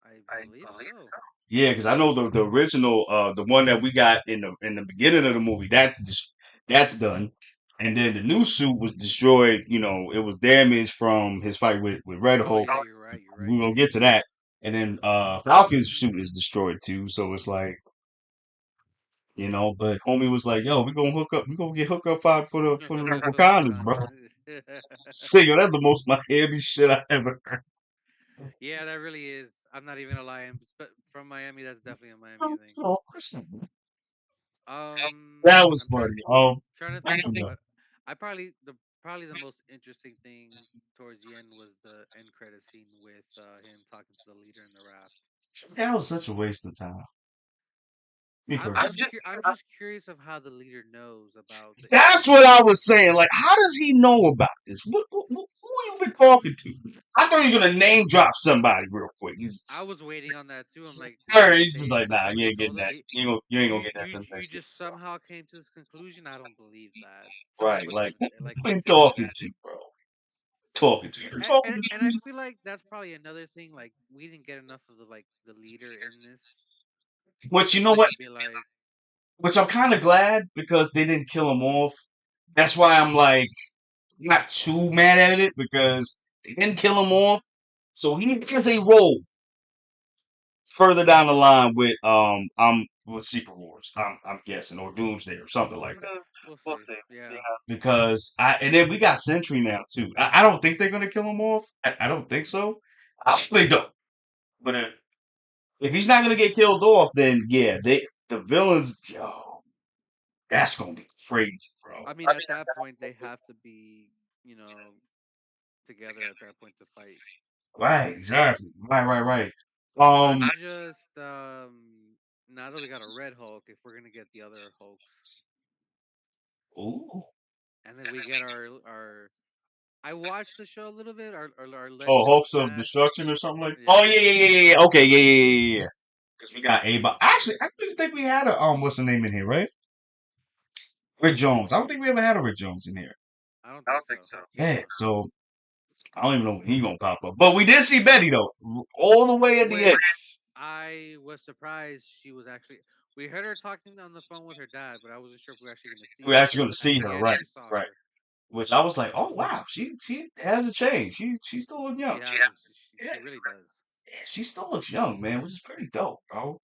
I believe so. Yeah, because I know the original, the one that we got in the beginning of the movie, that's done, and then the new suit was destroyed. It was damaged from his fight with Red Oh Hulk. yeah, you're right. You're right. We're gonna get to that, and then Falcon's suit is destroyed too. So it's like, but homie was like, "Yo, we gonna hook up. We gonna get hook up five for the For the Wakandas, Wakanda. bro." Say, yo, that's the most Miami shit I ever heard. Yeah, that really is. I'm not even gonna lie. But from Miami, that's definitely a Miami Oh, thing. listen, Um, that was I'm trying funny. trying to I think of don't know. what I probably the most interesting thing towards the end was the end credit scene with him talking to the leader in the raft. That was such a waste of time. Me personally. I'm just curious of how the leader knows about the That's what I information. was saying. Like, how does he know about this? Who you been talking to? I thought you were gonna name drop somebody real quick. I was waiting on that too. I'm like, did he He's just say like, nah, somebody you ain't told getting him? that. You ain't gonna get that You to the you next game. just somehow came to this conclusion? I don't believe that. Somebody Right? must Like, have who like you been said talking that. to, bro? Talking to you. And, Talking and to and I you. feel like that's probably another thing. Like we didn't get enough of the leader in this But you so know we what? can be like, Which I'm kind of glad because they didn't kill him off. That's why I'm like not too mad at it because they didn't kill him off. So he has a role further down the line with I'm with Secret Wars. I'm guessing or Doomsday or something like that. we'll see. Yeah, Because and then we got Sentry now too. I don't think they're gonna kill him off. I don't think so. I really don't. But if he's not gonna get killed off, then yeah, the villains, yo, that's gonna be crazy, bro. I mean at that point they have to be, you know, together at that point to fight. Right, exactly. Right, right, right. I'm just now that we got a red Hulk, if we're gonna get the other Hulks, Ooh. and then we get our. I watched the show a little bit. Our Oh, Legends Hawks of match. Destruction or something like. Oh Yeah, yeah, yeah, yeah, yeah, yeah. Okay, yeah, yeah, yeah, yeah, yeah. Because we got A. Actually, I don't even think we had a what's the name in here, right? Rick Jones. I don't think we ever had a Rick Jones in here. I don't think so. Yeah, so I don't even know when he gonna pop up. But we did see Betty though, all the way at the end. Which I was surprised she was actually. We heard her talking on the phone with her dad, but I wasn't sure if we were actually going to see We're her. actually But gonna at see the her, end, right? we saw Right. her. Which I was like, oh wow, she hasn't changed. She still looks She young. hasn't. Yeah, She really does. yeah, she still looks young, man, which is pretty dope, bro.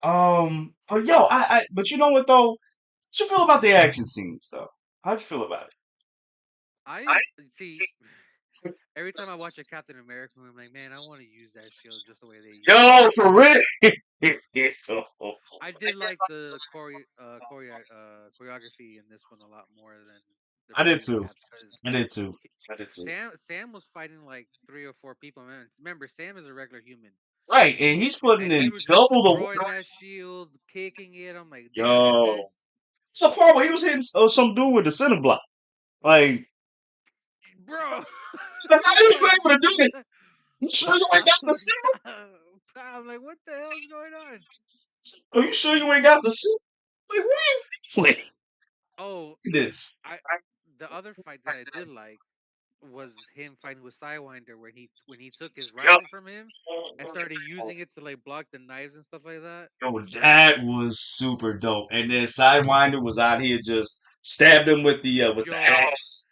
But yo, but you know what though? What you feel about the action scenes though? How'd you feel about I see. Every time I watch a Captain America movie, I'm like, man, I want to use that shield just the way they it? use it. Yo, for real? I did like the choreography in this one a lot more than the I did previous too. Caps because I did too. I did too. Sam was fighting like 3 or 4 people. Man, remember Sam is a regular human, Right, and he's putting and he in was double the destroying work. that shield, kicking it. I'm like, damn, this Yo, guy's it's a part where he was hitting some dude with the center block. Like, bro. He's like, how I'm you like, able to do it? You sure you ain't got the suit? I'm like, what the hell's going on? Are you sure you ain't got the suit? Like, what are you doing? Oh, Look at this. I the other fight that I did like was him fighting with Sidewinder when he took his Yup. rifle from him and started using it to like block the knives and stuff like that. Yo, that was super dope. And then Sidewinder was out here just stabbed him with the Yo, axe.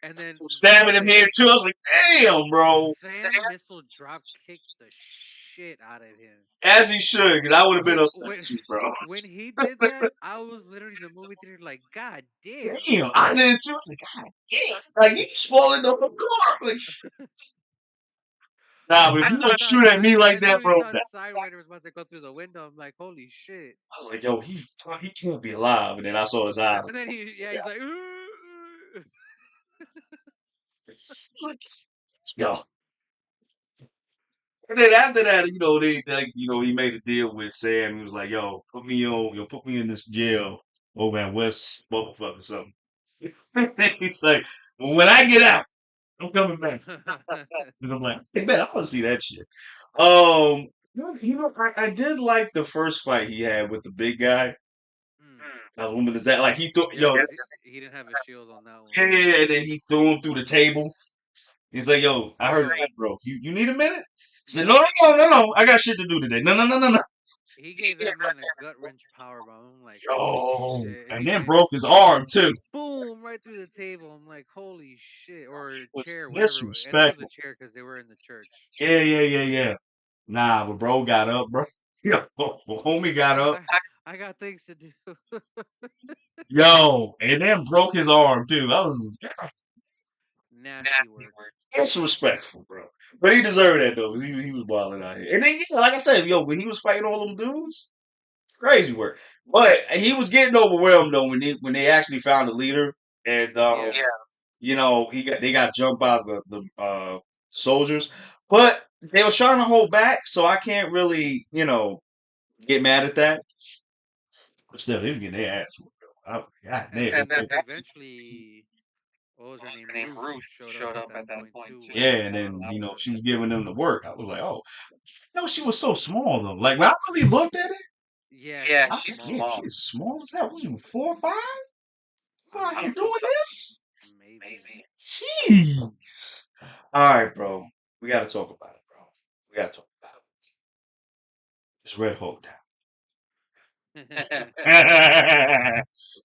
and then Stabbing him here Sam too. I was like, damn, bro. Sam missile drop kicked the shit out of him. As he should, because I would have been When upset when too, bro. when he did that, I was literally in the movie theater like, God damn. Damn, I did too. I was like, God damn. Like, he's falling off a car. Like, nah, but if you don't shoot at me I like that, literally bro, thought Sidewinder was about to go through the window. I'm like, holy shit. I was like, yo, he can't be alive. And then I saw his eye. And then he's like, Like, yo. And then after that, he made a deal with Sam. He was like, yo, put me in this jail over at West Bubblefuck or something. He's like, well, when I get out, I'm coming back. Because I'm like, hey man, I want to see that shit. Um, I did like the first fight he had with the big guy. Hmm. Woman is that like he threw Yeah, yo, because he didn't have a shield on that one. yeah, yeah, yeah, and then he threw him through the table. He's like, yo, I heard Bro, that, bro. You need a minute? He said, no, yep. no, no, no, no. I got shit to do today. No, no, no, no, no. He gave that man a gut wrench power bomb. I'm like, holy Yo, shit. and then broke his arm too. Boom, right through the table. I'm like, holy shit. Or Was chair, whatever. I think it was a disrespectful. chair because they were in the church. Yeah, yeah, yeah, yeah. Nah, but bro got up, bro. Yo, homie got up. I got things to do. Yo, and then broke his arm too. I was Nasty work. disrespectful, bro. But he deserved that though, because he was wilding out here. And then yeah, like I said, yo, when he was fighting all them dudes, crazy work. But he was getting overwhelmed though when they actually found a leader, and Yeah. they got jumped by the soldiers, but they was trying to hold back, so I can't really get mad at that. But still, they was getting their ass whooped, though. God And damn. then eventually, what was her name? Ruth showed up at that point too, Yeah, where and then she was giving them the work. I was like, oh, she was so small though. Like when I really looked at it, yeah, she I was said, yeah, small. she's small as that. Was you 4 or 5? You I out don't here know. doing this? Maybe. Jeez. All right, bro. We got to talk about it, bro. We got to talk about it. It's Red Hulk time.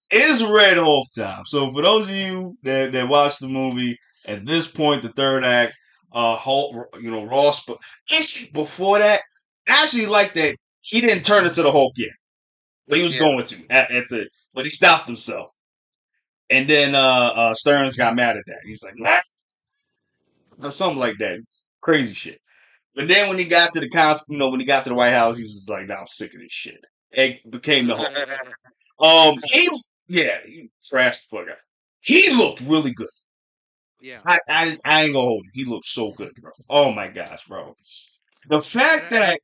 It's Red Hulk time. So for those of you that watched the movie, at this point, the third act, Hulk, Ross, but actually before that, I actually like that he didn't turn into the Hulk yet. But he was going to but he stopped himself. And then Stearns got mad at that. He's like, nah, or something like that. Crazy shit. But then when he got to the when he got to the White House, he was just like, nah, I'm sick of this shit. It became the Hulk. He trashed the fuck out. He looked really good. Yeah. I ain't gonna hold you. He looked so good, bro. Oh my gosh, bro. The And fact that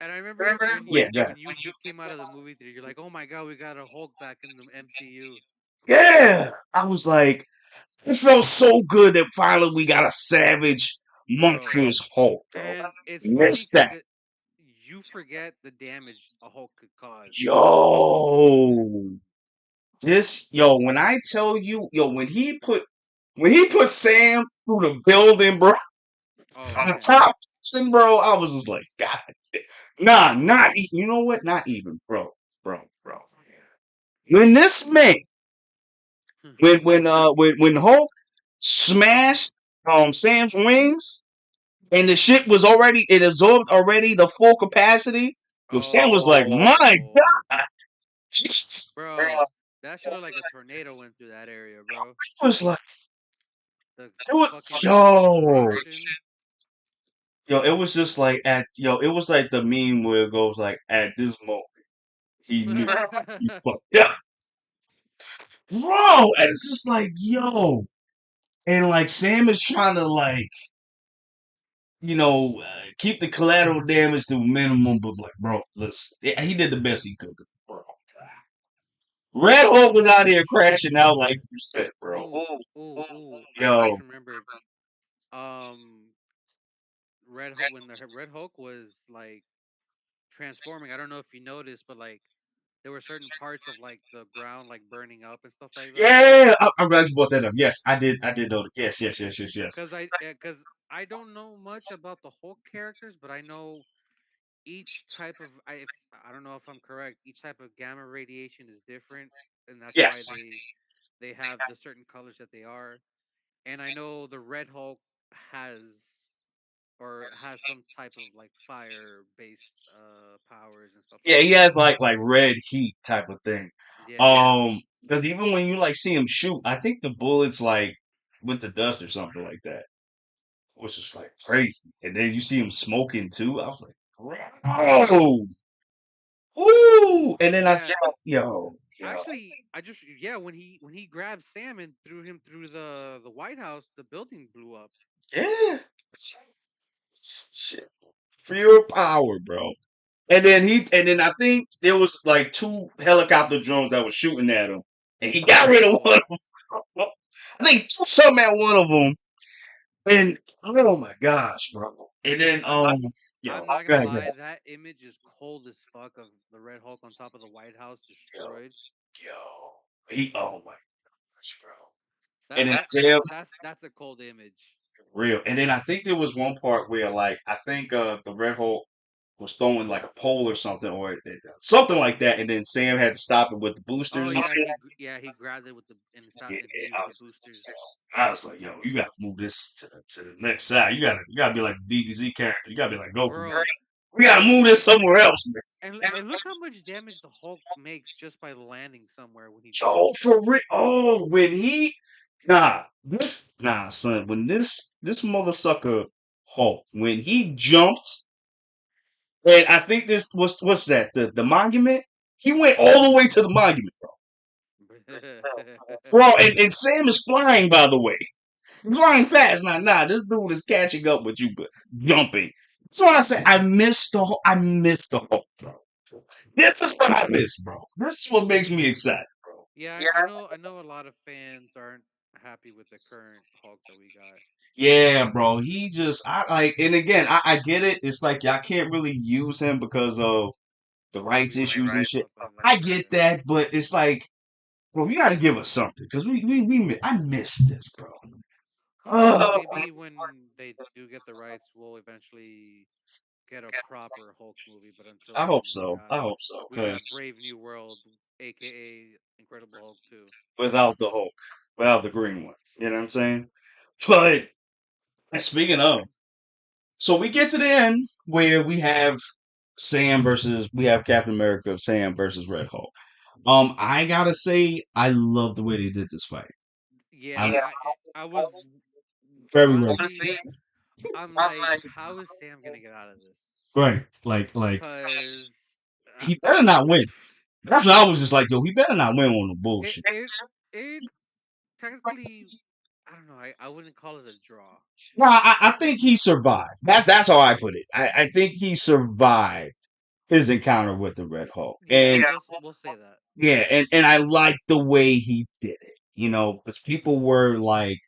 and I remember yeah, yeah, when you came out of the movie theater, you're like, oh my god, we got a Hulk back in the MCU, yeah. I was like, it felt so good that finally we got a savage, bro. monstrous Hulk, bro. And it's funny Missed because that. you forget the damage a Hulk could cause. Yo, when I tell you, when he put Sam through the building, bro, Oh on the man. top, bro, I was just like, God, nah, you know what? Not even, bro. When this man, when Hulk smashed Sam's wings and the shit was already it absorbed already the full capacity, yo, Sam was like, my Oh, God, Jesus. bro, that should look like a tornado went through that area, bro. It was like, The it was, fucking yo. destruction. It was just like it was like the meme where it goes like at this moment he knew he fucked up, bro, and it's just like and like Sam is trying to like keep the collateral damage to a minimum, but like bro, listen, yeah, he did the best he could, bro. Red Hulk was out here crashing out like you said, bro. Ooh, ooh, ooh. I just Yo, remembered. um Red Hulk, when the Red Hulk was like transforming. I don't know if you noticed, but like there were certain parts of like the ground like burning up and stuff like that. Yeah, I'm glad you brought that up. Yes, I did. I did know that. Yes, yes, yes, yes, yes. Cause I don't know much about the Hulk characters, but I know each type of I don't know if I'm correct. Each type of gamma radiation is different, and that's why Yes. they have the certain colors that they are. And I know the Red Hulk has has some type of like fire based powers and stuff Yeah, like he that. has like red heat type of thing. Yeah. Because even when you like see him shoot, I think the bullets like went to dust or something like that, which is like crazy. And then you see him smoking too. I was like, oh, ooh. And then Yeah. yo, Actually, I just yeah, when he grabbed Sam and threw him through the White House, the building blew up. yeah, shit, pure power, bro. And then I think there was like two helicopter drones that were shooting at him, and he got rid of one Oh. of them. I think he threw something at one of them, and oh my gosh, bro. And then I yo, I'm not go gonna ahead, go lie, ahead. that image is cold as fuck of the Red Hulk on top of the White House Yo, destroyed. yo, he, oh my gosh, bro. And That then that Sam, that's a cold image. real. And then I think there was one part where like I think the Red Hulk was throwing like a pole or something something like that, and then Sam had to stop it with the Oh boosters and yeah, shit. he grabbed it with the Yeah, and he used I the was boosters. I was like, yo, you gotta move this to the next side. You gotta be like the DBZ character. You gotta be like Goku. Bro, We gotta move this somewhere else, man. and look how much damage the Hulk makes just by landing somewhere when he Oh, jumps. for real. Oh, when he son. When this mother sucker Hulk, when he jumped, and I think this what's that? The monument? He went all the way to the monument, bro. And Sam is flying, by the way. Flying fast. Nah, this dude is catching up with you, but jumping. That's why I say I missed the Hulk, bro. This is what I miss, bro. This is what makes me excited, bro. Yeah, I know a lot of fans aren't happy with the current Hulk that we got. Yeah, bro. He just I like and again, I get it. It's like y'all can't really use him because of the rights issues and Copyright and shit. stuff like I that. get Yeah. that, but it's like, bro, you gotta give us something. Cause I miss this, bro. Well, Oh, maybe when they do get the rights, we'll eventually get a proper Hulk movie. But until I hope then, so. I hope so. we Cause got Brave New World, aka Incredible Hulk 2. without the Hulk, without the green one. You know what I'm saying? But speaking of, so we get to the end where we have Captain America, Sam versus Red Hulk. I gotta say, I love the way they did this fight. Yeah, I'm I was very well. honestly, I'm like, how is Sam gonna get out of this? Right. Like Cause he better not win. That's what I was just like, yo, he better not win on the it bullshit. it it technically, I don't know. I wouldn't call it a draw. No, I think he survived. That's how I put it. I think he survived his encounter with the Red Hulk. Yeah, And we'll say that. yeah, and I like the way he did it. You know, because people were like,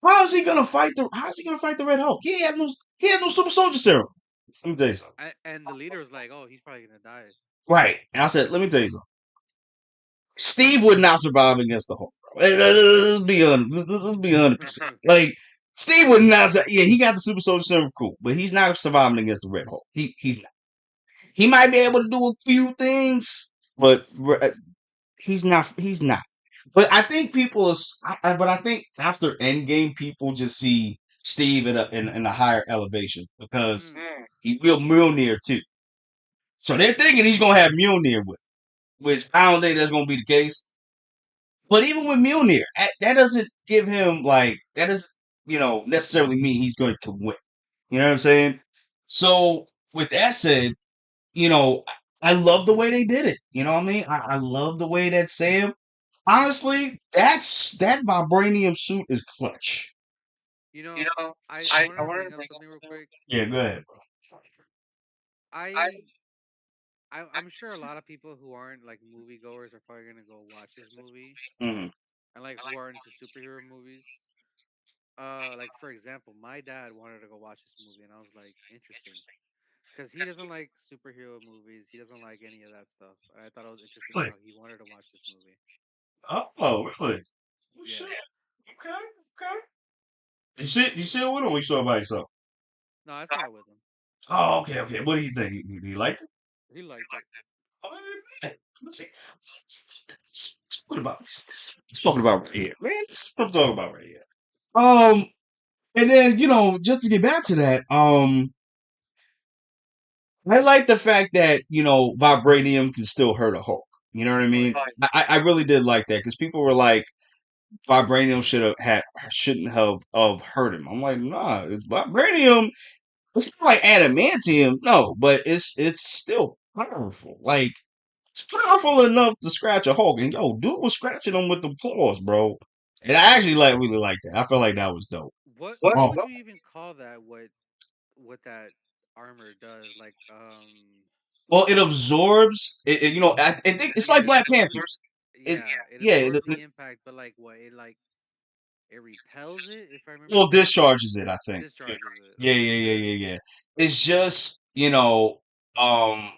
How is he gonna fight the Red Hulk? He has no super soldier serum. Let me tell you something. And the leader was like, "Oh, he's probably gonna die." Right. And I said, let me tell you something. Steve would not survive against the Hulk. Let's be 100%. Like Steve would not. Yeah, he got the super soldier serum, cool, but he's not surviving against the Red Hulk. He's not. He might be able to do a few things, but he's not. He's not. But I think but I think after Endgame, people just see Steve in a higher elevation because Mm. he will Mjolnir too. So they're thinking he's gonna have Mjolnir with, which I don't think that's gonna be the case. But even with Mjolnir, that doesn't give him like that doesn't necessarily mean he's going to win. You know what I'm saying? So with that said, you know, I love the way they did it. You know what I mean? I love the way that Sam. Honestly, that vibranium suit is clutch. You know, I wanted to bring up something real quick. Yeah, go ahead, bro. I, I'm sure a lot of people who aren't like moviegoers are probably gonna go watch this movie, Hmm. and like who are into superhero movies. like for example, my dad wanted to go watch this movie, and I was like, interesting, because he doesn't like superhero movies. He doesn't like any of that stuff. I thought it was interesting Really? how he wanted to watch this movie. Oh, really? Oh, shit. Yeah. Okay, okay. You see it with him or you saw it by yourself? No, I saw it with him. Oh, okay, okay. What do you think? He liked it? He liked it. Oh, man. Let's see. What about this talking about right here, man? This is what I'm talking about right here. Um, and then just to get back to that, I like the fact that vibranium can still hurt a Hulk. You know what I Oh mean? yeah. I really did like that because people were like, vibranium shouldn't have hurt him. I'm like, nah, it's vibranium. It's not like adamantium, no, but it's still powerful. Like it's powerful enough to scratch a Hulk. And yo, dude was scratching him with the claws, bro. And I actually really like that. I felt like that was dope. What Um, would you even call that? What that armor does? Like well, it absorbs. I think it's like it Black absorbs. Panthers. It Yeah, it yeah, absorbs the impact, but like what? It repels it, if I remember well correctly. discharges it. I think. Discharges it. Yeah, Okay. yeah, yeah, yeah, yeah. It's just um,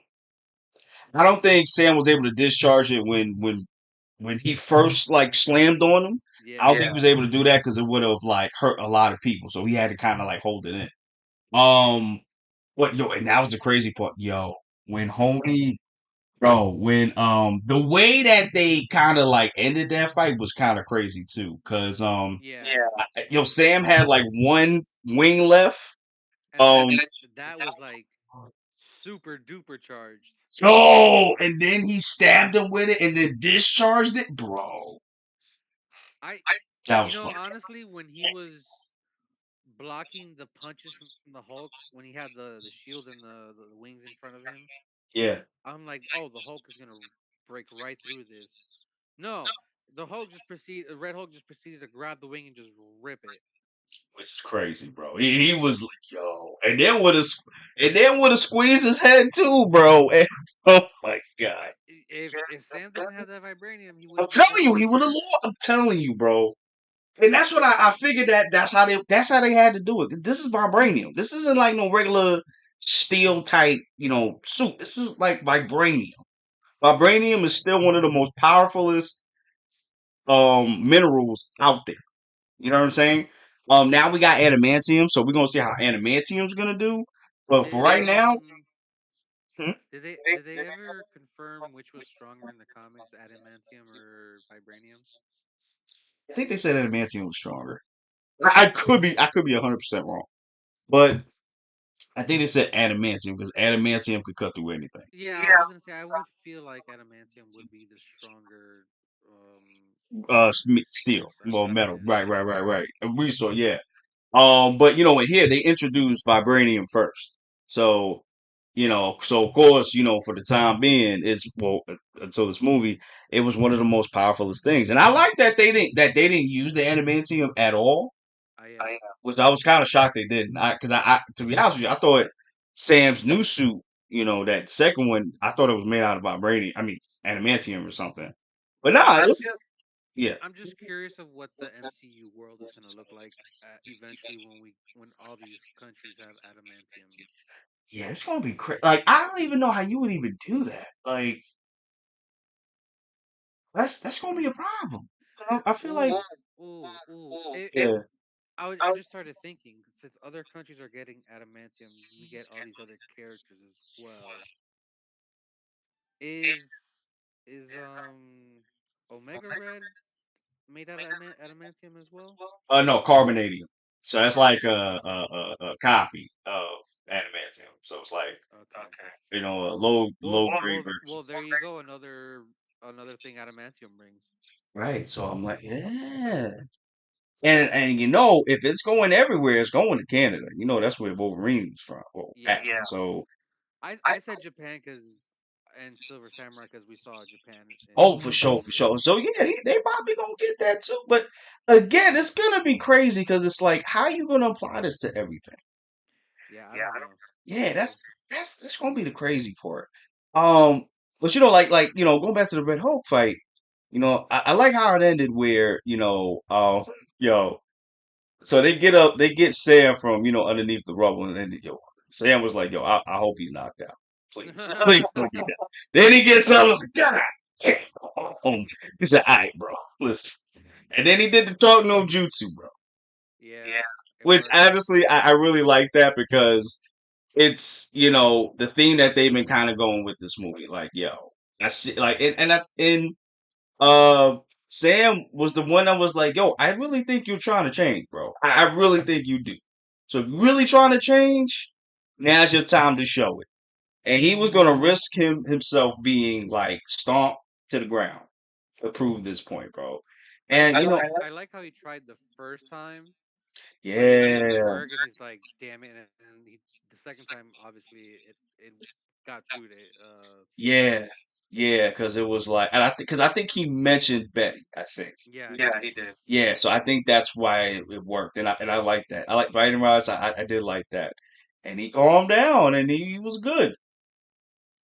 I don't think Sam was able to discharge it when he first like slammed on him. I don't Yeah. think he was able to do that because it would have like hurt a lot of people. So he had to kind of like hold it in. Um, what yo, and that was the crazy part, yo. When homie, bro, when the way that they kind of like ended that fight was kind of crazy too, cause Yeah. Sam had like one wing left. And Um, that was like super duper charged. oh, and then he stabbed him with it and then discharged it, bro. I That was fun. honestly, when he was blocking the punches from the Hulk, when he had the shield and the wings in front of him, Yeah, I'm like, oh, the Hulk is gonna break right through this. No, the Red Hulk just proceeded to grab the wing and just rip it. which is crazy, bro. He was like, yo, and then would have squeezed his head too, bro. And, oh my god, If Sam didn't have that vibranium, he would I'm have been telling dead you, for he would have sure. lost. I'm telling you, bro. And that's what I figured that's how they had to do it. This is vibranium. This isn't like no regular steel type, suit. This is like vibranium. Vibranium is still one of the most powerfulest minerals out there. You know what I'm saying? Now we got adamantium, so we're gonna see how adamantium's gonna do. But for Did right now, hmm, did they ever confirm which was stronger in the comics, adamantium or vibranium? I think they said adamantium was stronger. I could be 100% wrong, but I think they said adamantium because adamantium could cut through anything. Yeah, I was gonna say I would feel like adamantium would be the stronger Steel, well, metal. metal, Yeah. right, right, right, right. And we saw, yeah. But in here they introduced vibranium first, so so of course, for the time being, until this movie, it was one of the most powerfulest things, and I like that they didn't use the adamantium at all, Yeah. which I was kind of shocked they didn't. I to be honest with you, I thought Sam's new suit, that second one, I thought it was made out of vibranium. I mean, adamantium or something. But I'm nah, just yeah, I'm just curious of what the MCU world is gonna look like eventually when all these countries have adamantium. yeah, it's gonna be crazy. Like I don't even know how you would even do that. Like that's gonna be a problem. I feel like Ooh. yeah, I just started thinking since other countries are getting adamantium, we get all these other characters as well. Is is Omega Red made out of adamantium as well? no carbonadium. So that's like a copy of adamantium. So it's like Okay. a low grade version. Well, there you go. Another thing adamantium brings. Right. So I'm like, yeah. And if it's going everywhere, it's going to Canada. That's where Wolverine's from. Well, Yeah. so I said Japan because and Silver Samurai because we saw Japan oh, in for the sure, for movie. sure. So yeah, they probably gonna get that too. But again, it's gonna be crazy because it's like, how you gonna apply this to everything? Yeah, I don't know. Yeah, So that's gonna be the crazy part. Um, but going back to the Red Hulk fight. I like how it ended where yo So they get up, they get Sam from underneath the rubble, and then Sam was like, "Yo, I hope he's knocked out, please, please don't be down." Then he gets up, and was like, "God, damn." He said, "All right, bro, listen." And then he did the talk no jutsu, bro. Yeah, it Which worked. honestly, I really like that because it's the theme that they've been kind of going with this movie. Like, yo, I see, like, and uh, Sam was the one that was like, "Yo, I really think you're trying to change, bro. I really think you do. So if you're really trying to change, now's your time to show it." And he was gonna risk himself being like stomped to the ground to prove this point, bro. And I like how he tried the first time, but it didn't yeah, work, and he's like, "Damn it!" And the second time, obviously, it got through to yeah, Sam. yeah, because it was like, and because I think he mentioned Betty, I think. Yeah, he did. Yeah, so I think that's why it worked, and I like that. I like Brighton Rise. I did like that, and he calmed down, and he was good,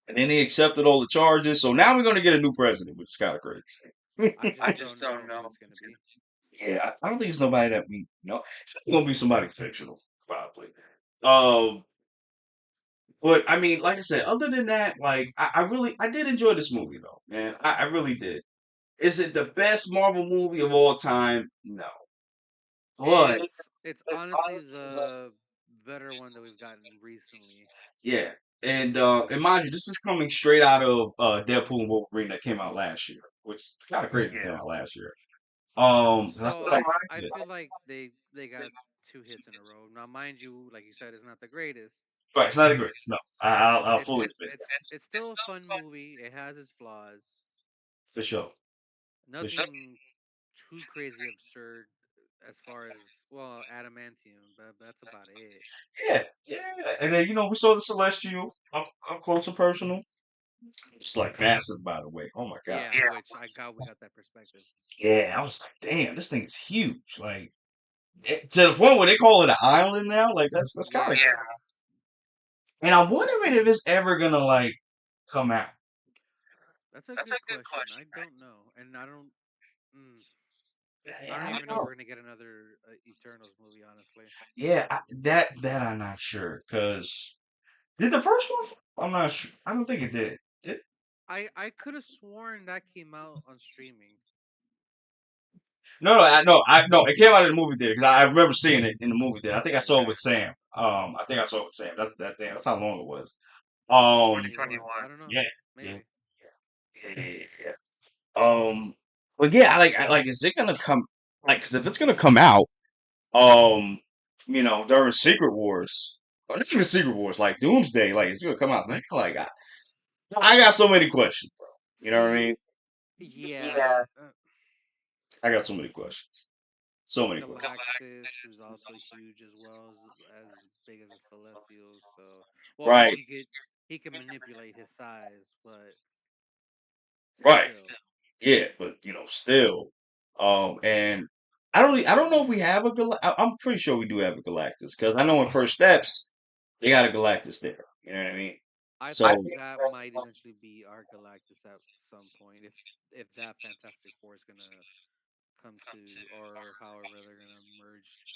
and then he accepted all the charges. So now we're gonna get a new president, which is kind of crazy. I just don't know who it's gonna be. Yeah, I don't think it's nobody that we know. It's gonna be somebody fictional, probably. Um, but I mean, like I said, other than that, like I did enjoy this movie though, man. I really did. Is it the best Marvel movie of all time? No, but It's honestly the better one that we've gotten recently. yeah, and mind you, this is coming straight out of Deadpool and Wolverine that came out last year, which is kind of crazy. Came out last year. And I So feel like I yeah. feel like they got two hits in a row. Now, mind you, like you said, it's not the greatest, Right, it's not a great. No, I'll it's fully admit it's still a fun movie. It has its flaws. for sure. For sure. Nothing too crazy absurd as far as well adamantium, but that's about it. Yeah, yeah. And then we saw the Celestial up close and personal. It's like massive, by the way. Oh my god. Yeah, which I got we got that perspective. Yeah, I was like, damn, this thing is huge. Like to the point where they call it an island now. Like that's kind of Yeah, And I'm wondering if it's ever gonna like come out. that's a good question. I don't know, and mm, I don't I don't even know if know. we're gonna get another Eternals movie. Honestly, Yeah, that I'm not sure. Cause did the first one? I'm not sure. I don't think it did. Did I could have sworn that came out on streaming. No, no, no. It came out in the movie theater because I remember seeing it in the movie theater. I think I Okay, saw it with Sam. I think I saw it with Sam. That's how long it was. 2021. I don't know. Yeah, yeah, Maybe. yeah. But yeah, I like. Is it gonna come? Like, 'cause if it's gonna come out, um, during Secret Wars, or not even Secret Wars, like Doomsday, like it's gonna come out. Like, I got so many questions, bro. You know what I See, mean? yeah, I got so many questions. So many questions. Galactus is also huge as well as big as the Celestials. So, well, Right, he can manipulate his size, but right. still, Yeah, but still, and I don't know if we have a I'm pretty sure we do have a Galactus because I know in First Steps they got a Galactus there. You know what I mean? I So think that might eventually be our Galactus at some point if that Fantastic Four is gonna come to, or however they're gonna merge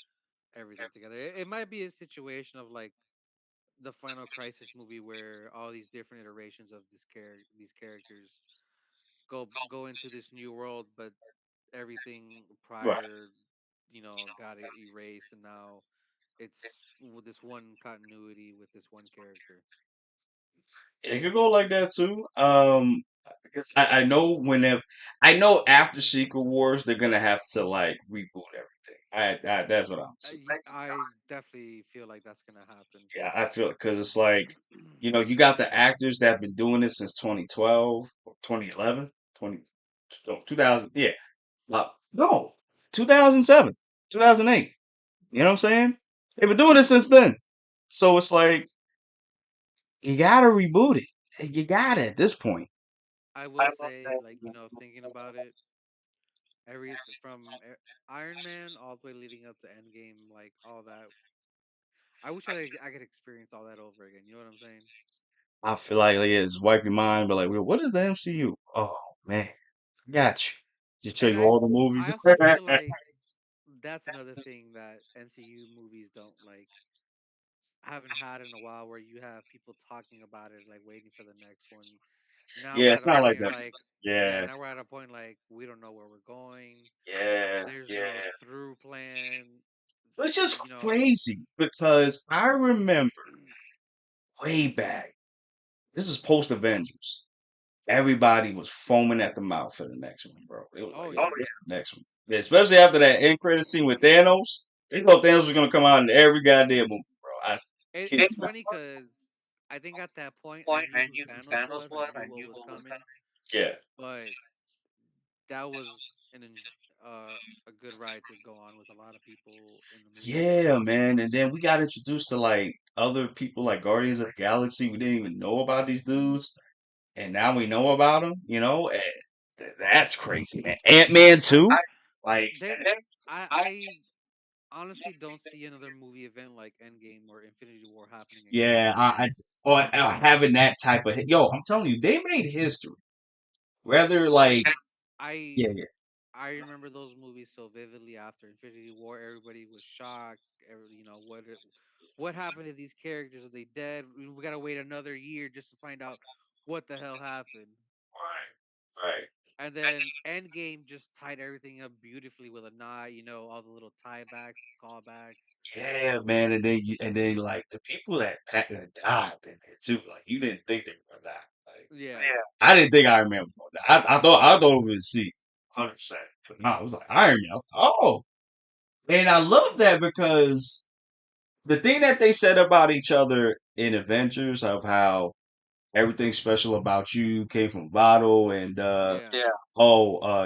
everything together. It might be a situation of like the Final Crisis movie where all these different iterations of these characters go into this new world, but everything right, prior, got erased, and now it's with this one continuity with this one character. it could go like that too. Because I know I know after Secret Wars they're gonna have to like reboot everything. That's what I'm assuming. I definitely feel like that's gonna happen. Yeah, I feel because it's like you got the actors that have been doing this since 2012 or 2011, 20, no, 2000. Yeah, no, 2007, 2008. You know what I'm saying? They've been doing it since then. So it's like you gotta reboot it. You gotta at this point. I will say, like, thinking about it, from Iron Man all the way leading up to Endgame, like all that. I wish I could experience all that over again. You know what I'm saying? I feel like yeah, just wipe your mind, but like, well, what is the MCU? Oh man, I got you. Just show And you all the I movies. also feel like that's another thing that MCU movies don't like haven't had in a while, where you have people talking about it, like waiting for the next one. Now Yeah, we're at it's a not like point that. like, yeah, Yeah, now we're at a point like we don't know where we're going. yeah, There's yeah. no through plan. It's just You know, crazy because I remember way back. This is post Avengers. Everybody was foaming at the mouth for the next one, bro. It was like, oh oh, yeah, this is the next one. Yeah, especially after that end credit scene with Thanos. They thought Thanos was gonna come out in every goddamn movie, bro. I kid it's you not. funny because I think at that point I knew who Thanos was. I knew what was coming, Yeah. but that was an a good ride to go on with a lot of people in the movie Yeah, theater. man. And then we got introduced to like other people like Guardians of the Galaxy. We didn't even know about these dudes. And now we know about them, and that's crazy, man. Ant-Man too? Like, There, I honestly don't see another movie event like Endgame or Infinity War happening again. yeah, or having that type of yo, I'm telling you, they made history. Rather like, I yeah, yeah, I remember those movies so vividly. After Infinity War, everybody was shocked. What happened to these characters? Are they dead? We gotta wait another year just to find out what the hell happened. right, right. And then Endgame just tied everything up beautifully with a knot. All the little tiebacks, callbacks. Yeah, man, and then like the people that died in it too. Like you didn't think they were gonna die. Like Yeah, I didn't think Iron Man was gonna die. I thought it was C, 100%. But no, it was like Iron Man. Oh, and I love that because the thing that they said about each other in Avengers of how everything special about you came from Bottle and yeah.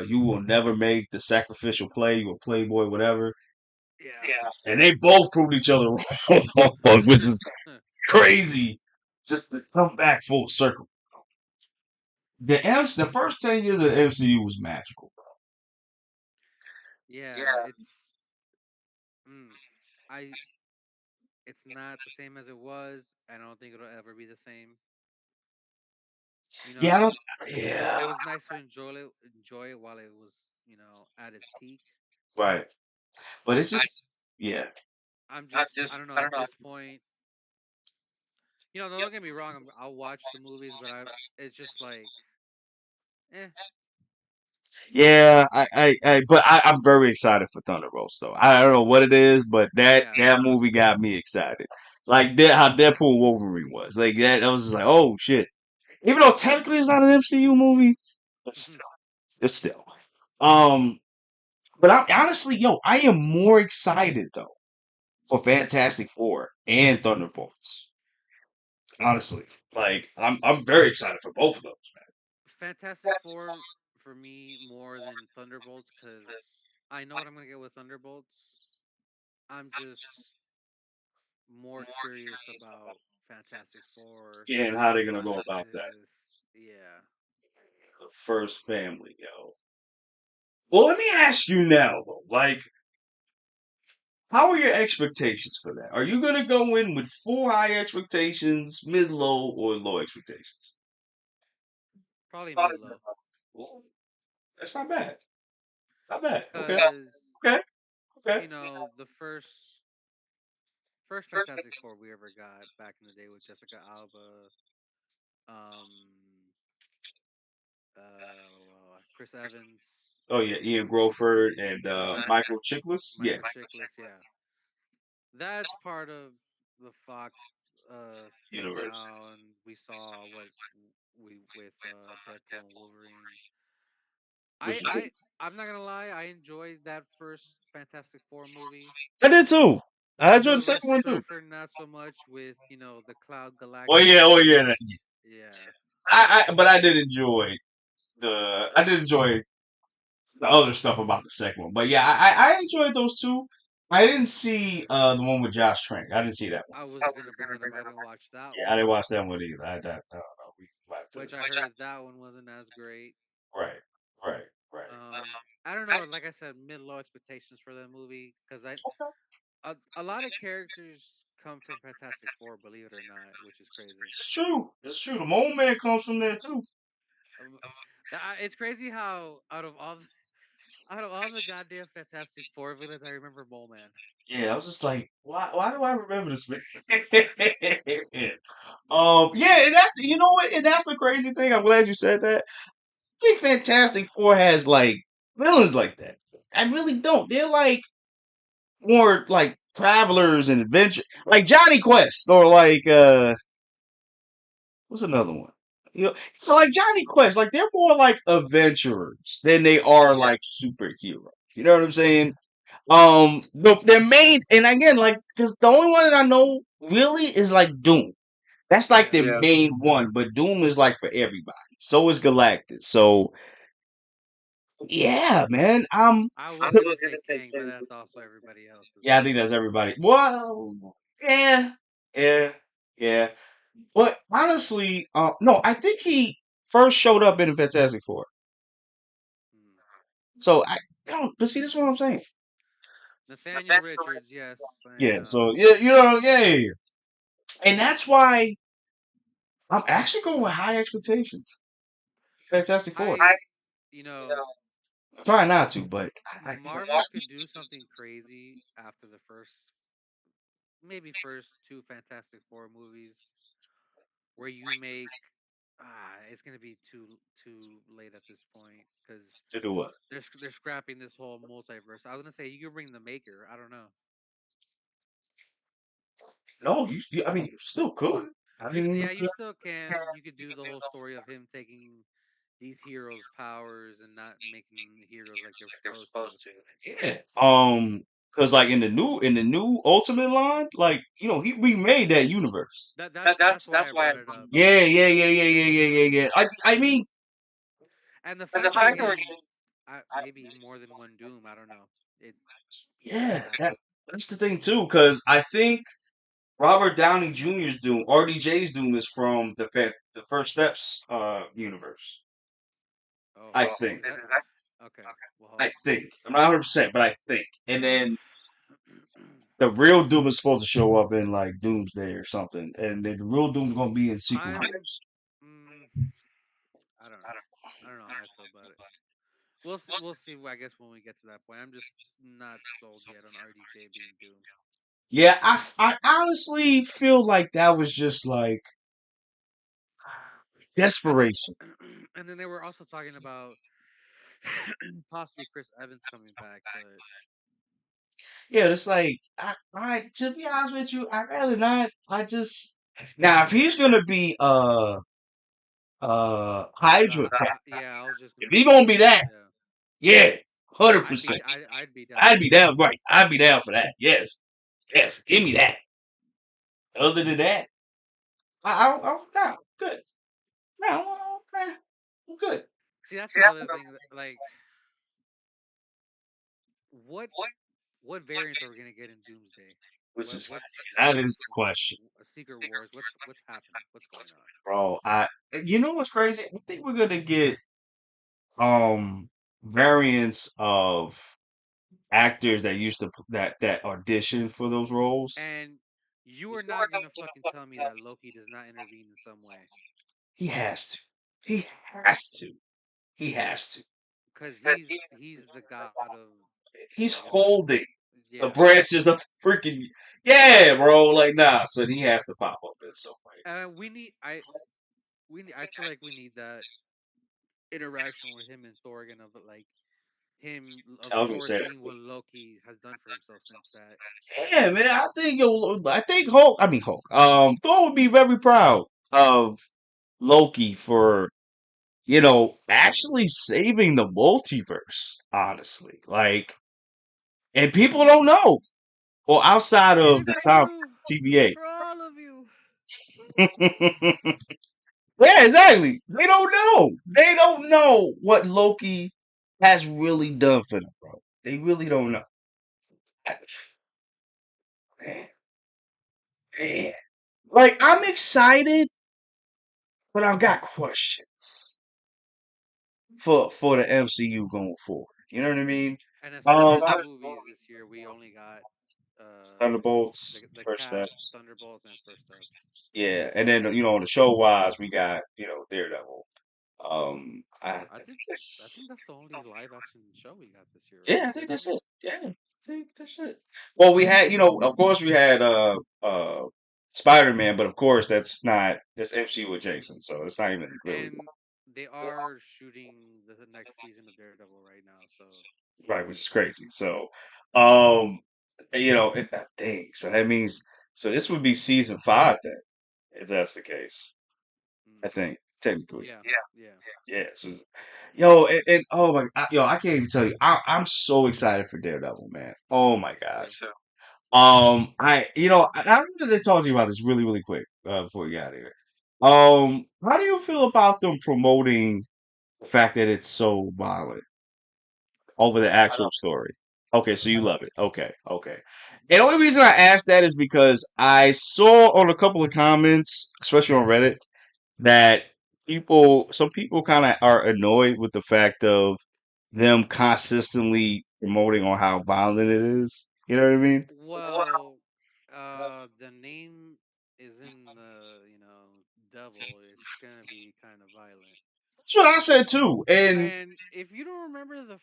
you will never make the sacrificial play, you a playboy, whatever. Yeah. And they both proved each other wrong, which is crazy just to come back full circle. The first 10 years of the MCU was magical. Yeah, mm, I it's not the same as it was. I don't think it'll ever be the same. You Yeah, I know, don't, yeah, it was nice to enjoy it while it was, at its peak. right. But it's just, yeah, I don't know, at this point, don't get me wrong, I'll watch the movies, but it's just like, eh, yeah. I'm very excited for Thunderbolts though. I don't know what it is, but that yeah. that movie got me excited. Like that, how Deadpool Wolverine was like that. I was just like, oh shit. Even though technically it's not an MCU movie, but still, it's still. Um, but honestly, yo, I am more excited though for Fantastic Four and Thunderbolts. Honestly, like I'm very excited for both of those, man. Fantastic Four for me more than Thunderbolts, because I know what I'm gonna get with Thunderbolts. I'm just more curious about Fantastic Four, Yeah, and how they're gonna go about that. because yeah, The first family, yo. Well, let me ask you now, though. Like, how are your expectations for that? Are you gonna go in with full high expectations, mid low, or low expectations? probably mid low, Well, that's not bad. Not bad. Okay. because Okay. Okay. the first Fantastic Four we ever got back in the day with Jessica Alba, um, Chris Evans, Oh yeah, Ian Groford and yeah, Michael Chiklis. Yeah. Michael Chiklis, yeah. That's part of the Fox thing Universe. now, and we saw what we with Deadpool and Wolverine. Which I is I I'm not gonna lie, I enjoyed that first Fantastic Four movie. I did too. I enjoyed the second Universe one too. Surfer, not so much with the Cloud Oh Galactus. yeah, oh yeah. Yeah, But I did enjoy I did enjoy the other stuff about the second one. But yeah, I enjoyed those two. I didn't see the one with Josh Trank. I didn't see that one. I was gonna bring that up. I didn't watch that Yeah, I one, didn't watch that one either. I don't know. We might have to. which I heard that one wasn't as great. Right, right, right. I don't know. Like I said, mid low expectations for that movie, because a lot of characters come from Fantastic Four, believe it or not, which is crazy. This is true. This is true. The Mole Man comes from there too. Um, it's crazy how out of all Out of all the goddamn Fantastic Four villains, I remember Mole Man. Yeah, I was just like, why do I remember this man? Yeah, and that's you know what, and that's the crazy thing. I'm glad you said that. I think Fantastic Four has like villains like that. I really don't. They're like more like travelers and adventure, like Johnny Quest or like what's another one? You know, so like Johnny Quest, like they're more like adventurers than they are like superheroes. You know what I'm saying? Their main, and again, like, because the only one that I know really is like Doom. That's like Yeah, their main one, but Doom is like for everybody. So is Galactus. So yeah, man. I was gonna say Kang, but that's also everybody else as Yeah, I well. think that's everybody. Well, yeah, yeah, yeah. But honestly, no, I think he first showed up in the Fantastic Four. Hmm. So I don't. But see, this is what I'm saying. Nathaniel Richards, yes, and Yeah. So yeah, yeah, yeah, yeah. And that's why I'm actually going with high expectations. Fantastic Four. I, you know, Try not to, but Marvel could do something crazy after the first, maybe first two Fantastic Four movies, where you make it's gonna be too late at this point because to do what? they're scrapping this whole multiverse. I was gonna say you could bring the Maker. I don't know. No, I mean, you still could. I mean, Yeah, you still can. You could do the whole story of him taking these heroes' powers and not making them heroes like they were supposed to. yeah. Because like in the new Ultimate line, like he remade that universe. That's why I brought it up. Yeah, yeah, yeah, yeah, yeah, yeah, yeah, yeah. I mean, And the fact that we're getting maybe more than one Doom, I don't know. It yeah, that that's the thing too. Because I think Robert Downey Jr.'s Doom, RDJ's Doom, is from the First Steps universe. oh I is think. that okay? I Well, think. I'm not 100%, but I think. And then the real Doom is supposed to show up in like Doomsday or something, and then the real Doom's gonna be in Secret I'm Wars. mm, I don't know. I don't know how I feel about it. We'll see. We'll see. I guess when we get to that point, I'm just not sold yet on RDJ being Doom. Yeah, I honestly feel like that was just like And then desperation. and then they were also talking about possibly Chris Evans coming back, but Yeah, it's like I to be honest with you, I'd rather not. I just now if he's gonna be Hydra Cat, yeah, I was just if gonna he say gonna be that. that, Yeah, yeah, 100%. I'd be down I'd for be that. down, right? I'd be down for that. Yes, yes, give me that. Other than that, no, good. No, I'm good. See, that's another thing. Like, what what variants are we gonna get in Doomsday? Which is What's that is the question, Secret Wars? What's happening? What's going on? bro. You know what's crazy? I think we're gonna get um variants of actors that used to that audition for those roles. And you are not gonna fucking tell me that Loki does not intervene in some way, He has to. He has to. He has to. because he's the god of He's like holding the yeah. branches of the freaking yeah, bro. Like nah, son. He has to pop up in some way. We need I feel like we need that interaction with him and Thorgan of like him of I was gonna Thor say seeing that. what Loki has done for himself since that. Yeah, man. I think Hulk. I mean Hulk. Thor would be very proud of Loki for actually saving the multiverse. Honestly, like, and people don't know. Well, outside Did of it the for top you, TVA. for all of you. Yeah, exactly. They don't know. They don't know what Loki has really done for them, bro. They really don't know. Man, man. Like I'm excited, but I've got questions for the MCU going forward. You know what I mean? And as far Um, as I- movies this year, we only got Thunderbolts, the first Cap, steps. Thunderbolts, and First Steps. Yeah, and then the show wise, we got Daredevil. I think I think that's the only live action show we got this year, right? yeah, I think that's Daredevil. it. Yeah, I think that's it. Well, we had, of course, we had Spider-Man, but of course, that's MCU adjacent, so it's not even really And they are shooting the next season of Daredevil right now, so right, which is crazy. So, um, dang, so that means so this would be season 5 then, if that's the case. I mm, think technically. yeah, yeah. Yeah. So, yo, and oh my, I can't even tell you. I'm so excited for Daredevil, man. Oh my Me too. gosh. I wanted to talk to you about this really, really quick before we got here. How do you feel about them promoting the fact that it's so violent over the I don't actual like it. story? Okay, I so don't you like love it. it. Okay, okay. And the only reason I asked that is because I saw on a couple of comments, especially on Reddit, that some people kind of are annoyed with the fact of them consistently promoting on how violent it is. You know what I mean? Well, the name is in the devil. It's gonna be kind of violent. That's what I said too. And And if you don't remember the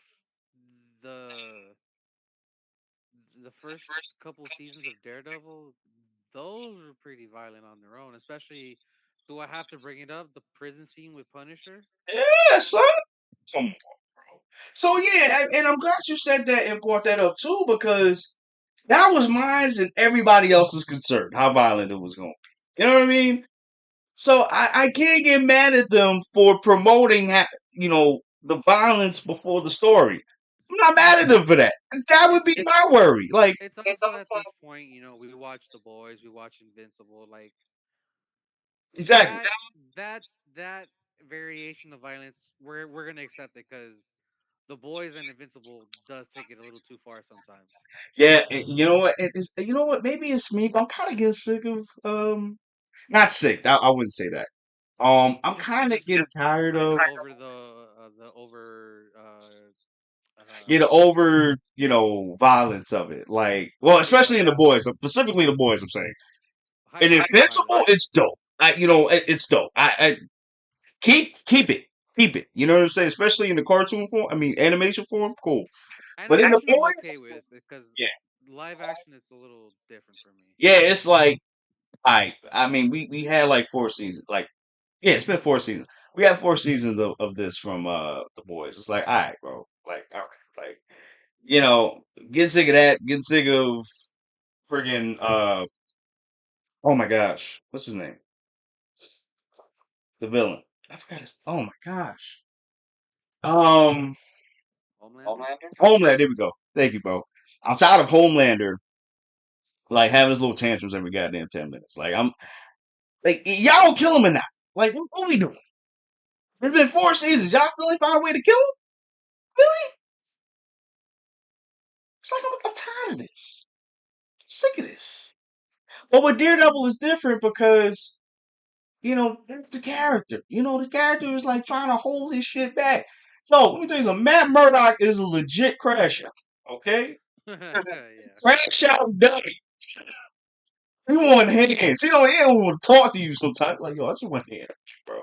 the first couple seasons of Daredevil, those were pretty violent on their own. Especially, do I have to bring it up? The prison scene with Punisher. yeah, son. Come on, bro. So yeah, and I'm glad you said that and brought that up too, because that was mine and everybody else's concern how violent it was going to be. You know what I mean? So I can't get mad at them for promoting, the violence before the story. I'm not mad at them for that. That would be It's my worry. Like, it's also at this point, we watch The Boys, we watch Invincible, like exactly. that that that variation of violence. We're gonna accept it because The Boys and Invincible does take it a little too far sometimes. Yeah, and you know what? You know what? Maybe it's me, but I'm kind of getting sick of not sick. I wouldn't say that. I'm kind of Just getting tired kind of of over the over the over, violence of it. Like, well, yeah, especially in the boys, specifically the boys. I'm saying, in hyper violence. Invincible, it's dope. It's dope. I keep it, keep it. You know what I'm saying? Especially in the cartoon form. I mean, animation form, cool. But in the Animation I'm okay boys, with because yeah, live action is a little different for me. yeah, it's like, I mean, we had like 4 seasons. Like, yeah, it's been 4 seasons. We had 4 seasons of this from the boys. It's like, all right, bro. Like, all right, like, getting sick of that. Getting sick of friggin' oh my gosh, what's his name? The villain. I forgot his. Oh my gosh. Um, Homelander. Homelander. There we go. Thank you, bro. I'm tired of Homelander like having his little tantrums every goddamn 10 minutes. Like I'm like y'all don't kill him enough. Like what we doing? It's been 4 seasons. Y'all still ain't found a way to kill him? Really? It's like I'm tired of this. I'm sick of this. But with Daredevil is different because that's the character. The character is like trying to hold his shit back. So let me tell you something. Matt Murdock is a legit crash out. Okay? Yeah. Crash out dummy. He want hands. He don't want to talk to you sometimes. Like, yo, I just want hands, bro.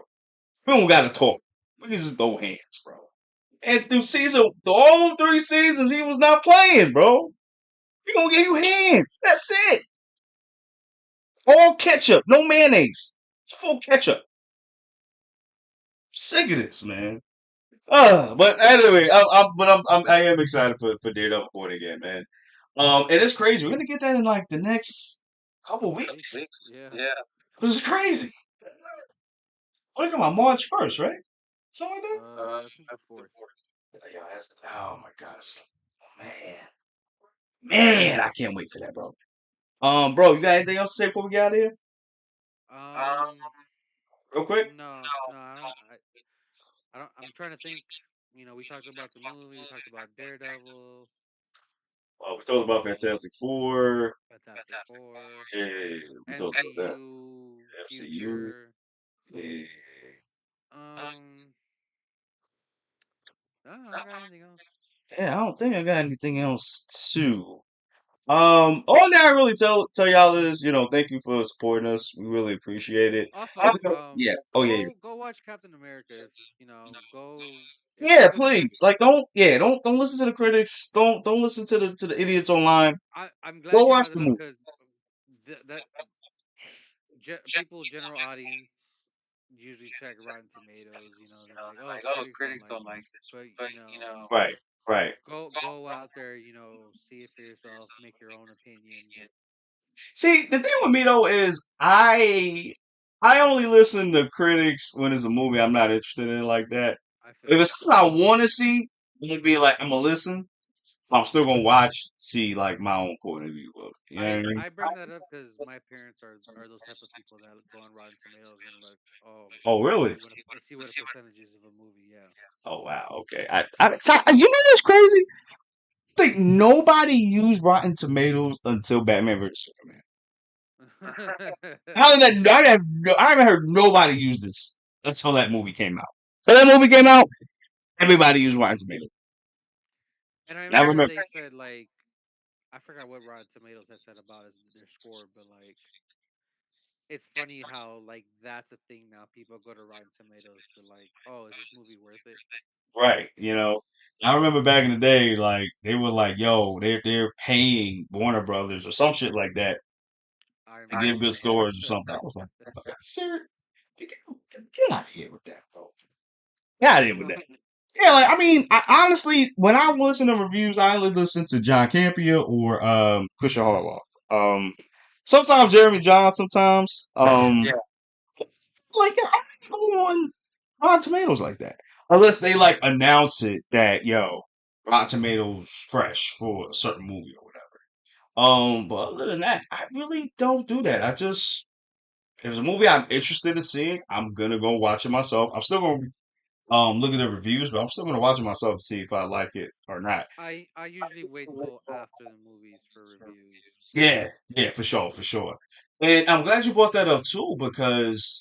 We don't gotta talk. We can just throw hands, bro. And through all 3 seasons, he was not playing, bro. He gonna give you hands. That's it. All ketchup, no mayonnaise. It's full ketchup. Sick of this, man. But anyway, I am excited for Daredevil Born Again, man. And it's crazy. We're gonna get that in like the next couple Couple weeks. weeks. Yeah. This is crazy. What come on March 1st, right? Something like that. I think the fourth. Yeah, oh my gosh, man, man, I can't wait for that, bro. Bro, you got anything else to say before we get out of here? Real quick. No, no, I don't. I'm trying to think. We talked about the movie. We talked about Daredevil, We talked about Fantastic Four. Fantastic Four, Yeah, we talked about that. MCU, MCU. future. Yeah. Um, no, I don't got anything else. Yeah, I don't think I got anything else too. All that I really tell y'all is, thank you for supporting us. We really appreciate it. Also, Yeah. Oh yeah, yeah. go watch Captain America. If you know, go. It's a Yeah, good please. movie. Like, don't listen to the critics. Don't listen to the idiots online. I'm Go glad you watch brought the that up movie. because that people general audience usually check Rotten Tomatoes. You know, they're like, oh, critics don't like this, but you know, Right, right. go out there. You know, see it for yourself. Make your own opinion. See, the thing with me though is I only listen to critics when it's a movie I'm not interested in like that. I feel If you. it's something I want to see, I'm gonna be like, I'm gonna listen. I'm still gonna watch, see like my own point of view of it. You know what I mean? I bring that up because my parents are those type of people that go on Rotten Tomatoes and look, oh, Oh, really? see what a percentage is of a movie. Yeah. Oh, wow. Okay. You know what's crazy? I think nobody used Rotten Tomatoes until Batman vs Superman. How did that? I haven't heard nobody use this until that movie came out. So that movie came out, everybody used Rotten Tomatoes. And I I remember remember. they said like I forgot what Rotten Tomatoes had said about it, their score, but like it's funny how like that's a thing now. People go to Rotten Tomatoes to like, oh, is this movie worth it? Right. I remember back in the day, like they were like, "Yo, they're paying Warner Brothers or some shit like that I to remember give good that. scores or something." I was like, "Sir, get out of here with that, bro. Get out of here with that." Yeah, like I mean, honestly, when I listen to reviews, I only listen to John Campia or Christian Harloff. Um, Sometimes Jeremy John. Sometimes like I don't go on Rotten Tomatoes like that unless they like announce it that Rotten Tomatoes fresh for a certain movie or whatever. But other than that, I really don't do that. I just if it's a movie I'm interested in seeing, I'm gonna go watch it myself. I'm still gonna look at the reviews, but I'm still gonna watch it myself to see if I like it or not. I usually wait till after the movies for reviews. Yeah, yeah, for sure, for sure. And I'm glad you brought that up too, because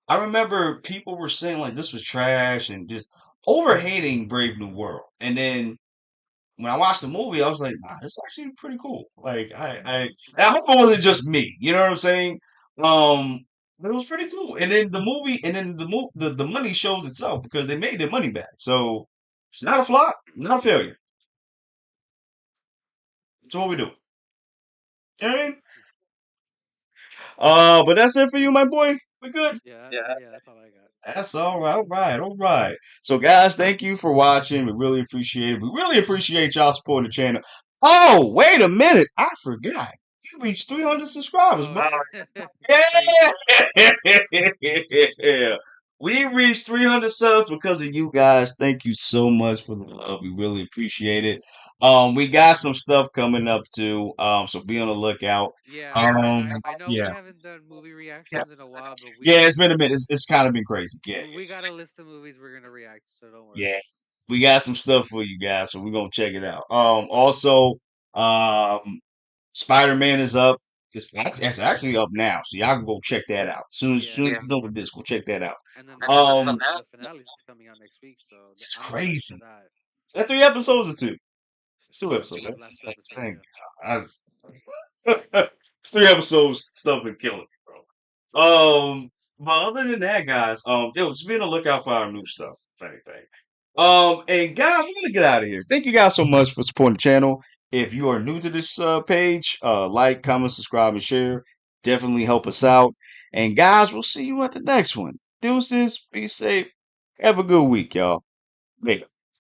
I remember people were saying like this was trash and just over hating Brave New World. And then when I watched the movie, I was like, nah, this is actually pretty cool. Like and I hope it wasn't just me. You know what I'm saying? But it was pretty cool. And then the movie, and then the money shows itself because they made their money back. So it's not a flop, not a failure. That's what we do. You know what I mean? But that's it for you, my boy. We good? Yeah, that's all I got. That's all right, all right, all right. So, guys, thank you for watching. We really appreciate it. We really appreciate y'all supporting the channel. Oh, wait a minute. I forgot. You reached 300 subscribers, Oh bro. yeah, crazy. Yeah. Yeah. We reached 300 subs because of you guys. Thank you so much for the love. We really appreciate it. We got some stuff coming up too. So be on the lookout. Yeah, Um, I know we yeah. haven't done movie reactions in a while, but Yeah, it's been a minute. It's kind of been crazy. Yeah, we got a list of movies we're gonna react to, so don't worry. yeah. We got some stuff for you guys, so we're gonna check it out. Also, um, Spider-Man is up. It's actually up now, so y'all can go check that out. Soon Yeah, as you know with this, go check that out. and then the finale's coming out next week, so It's I'm excited for crazy. that. Is that 3 episodes or two? It's two Two, episodes, these last two right? episodes, Thank yeah. God. It's 3 episodes. Stuff been killing me, bro. But other than that, guys, just be on the lookout for our new stuff, if anything. And guys, we're gonna get out of here. Thank you guys so much for supporting the channel. If you are new to this page, like, comment, subscribe, and share. Definitely help us out. And guys, we'll see you at the next one. Deuces, be safe. Have a good week, y'all. Later.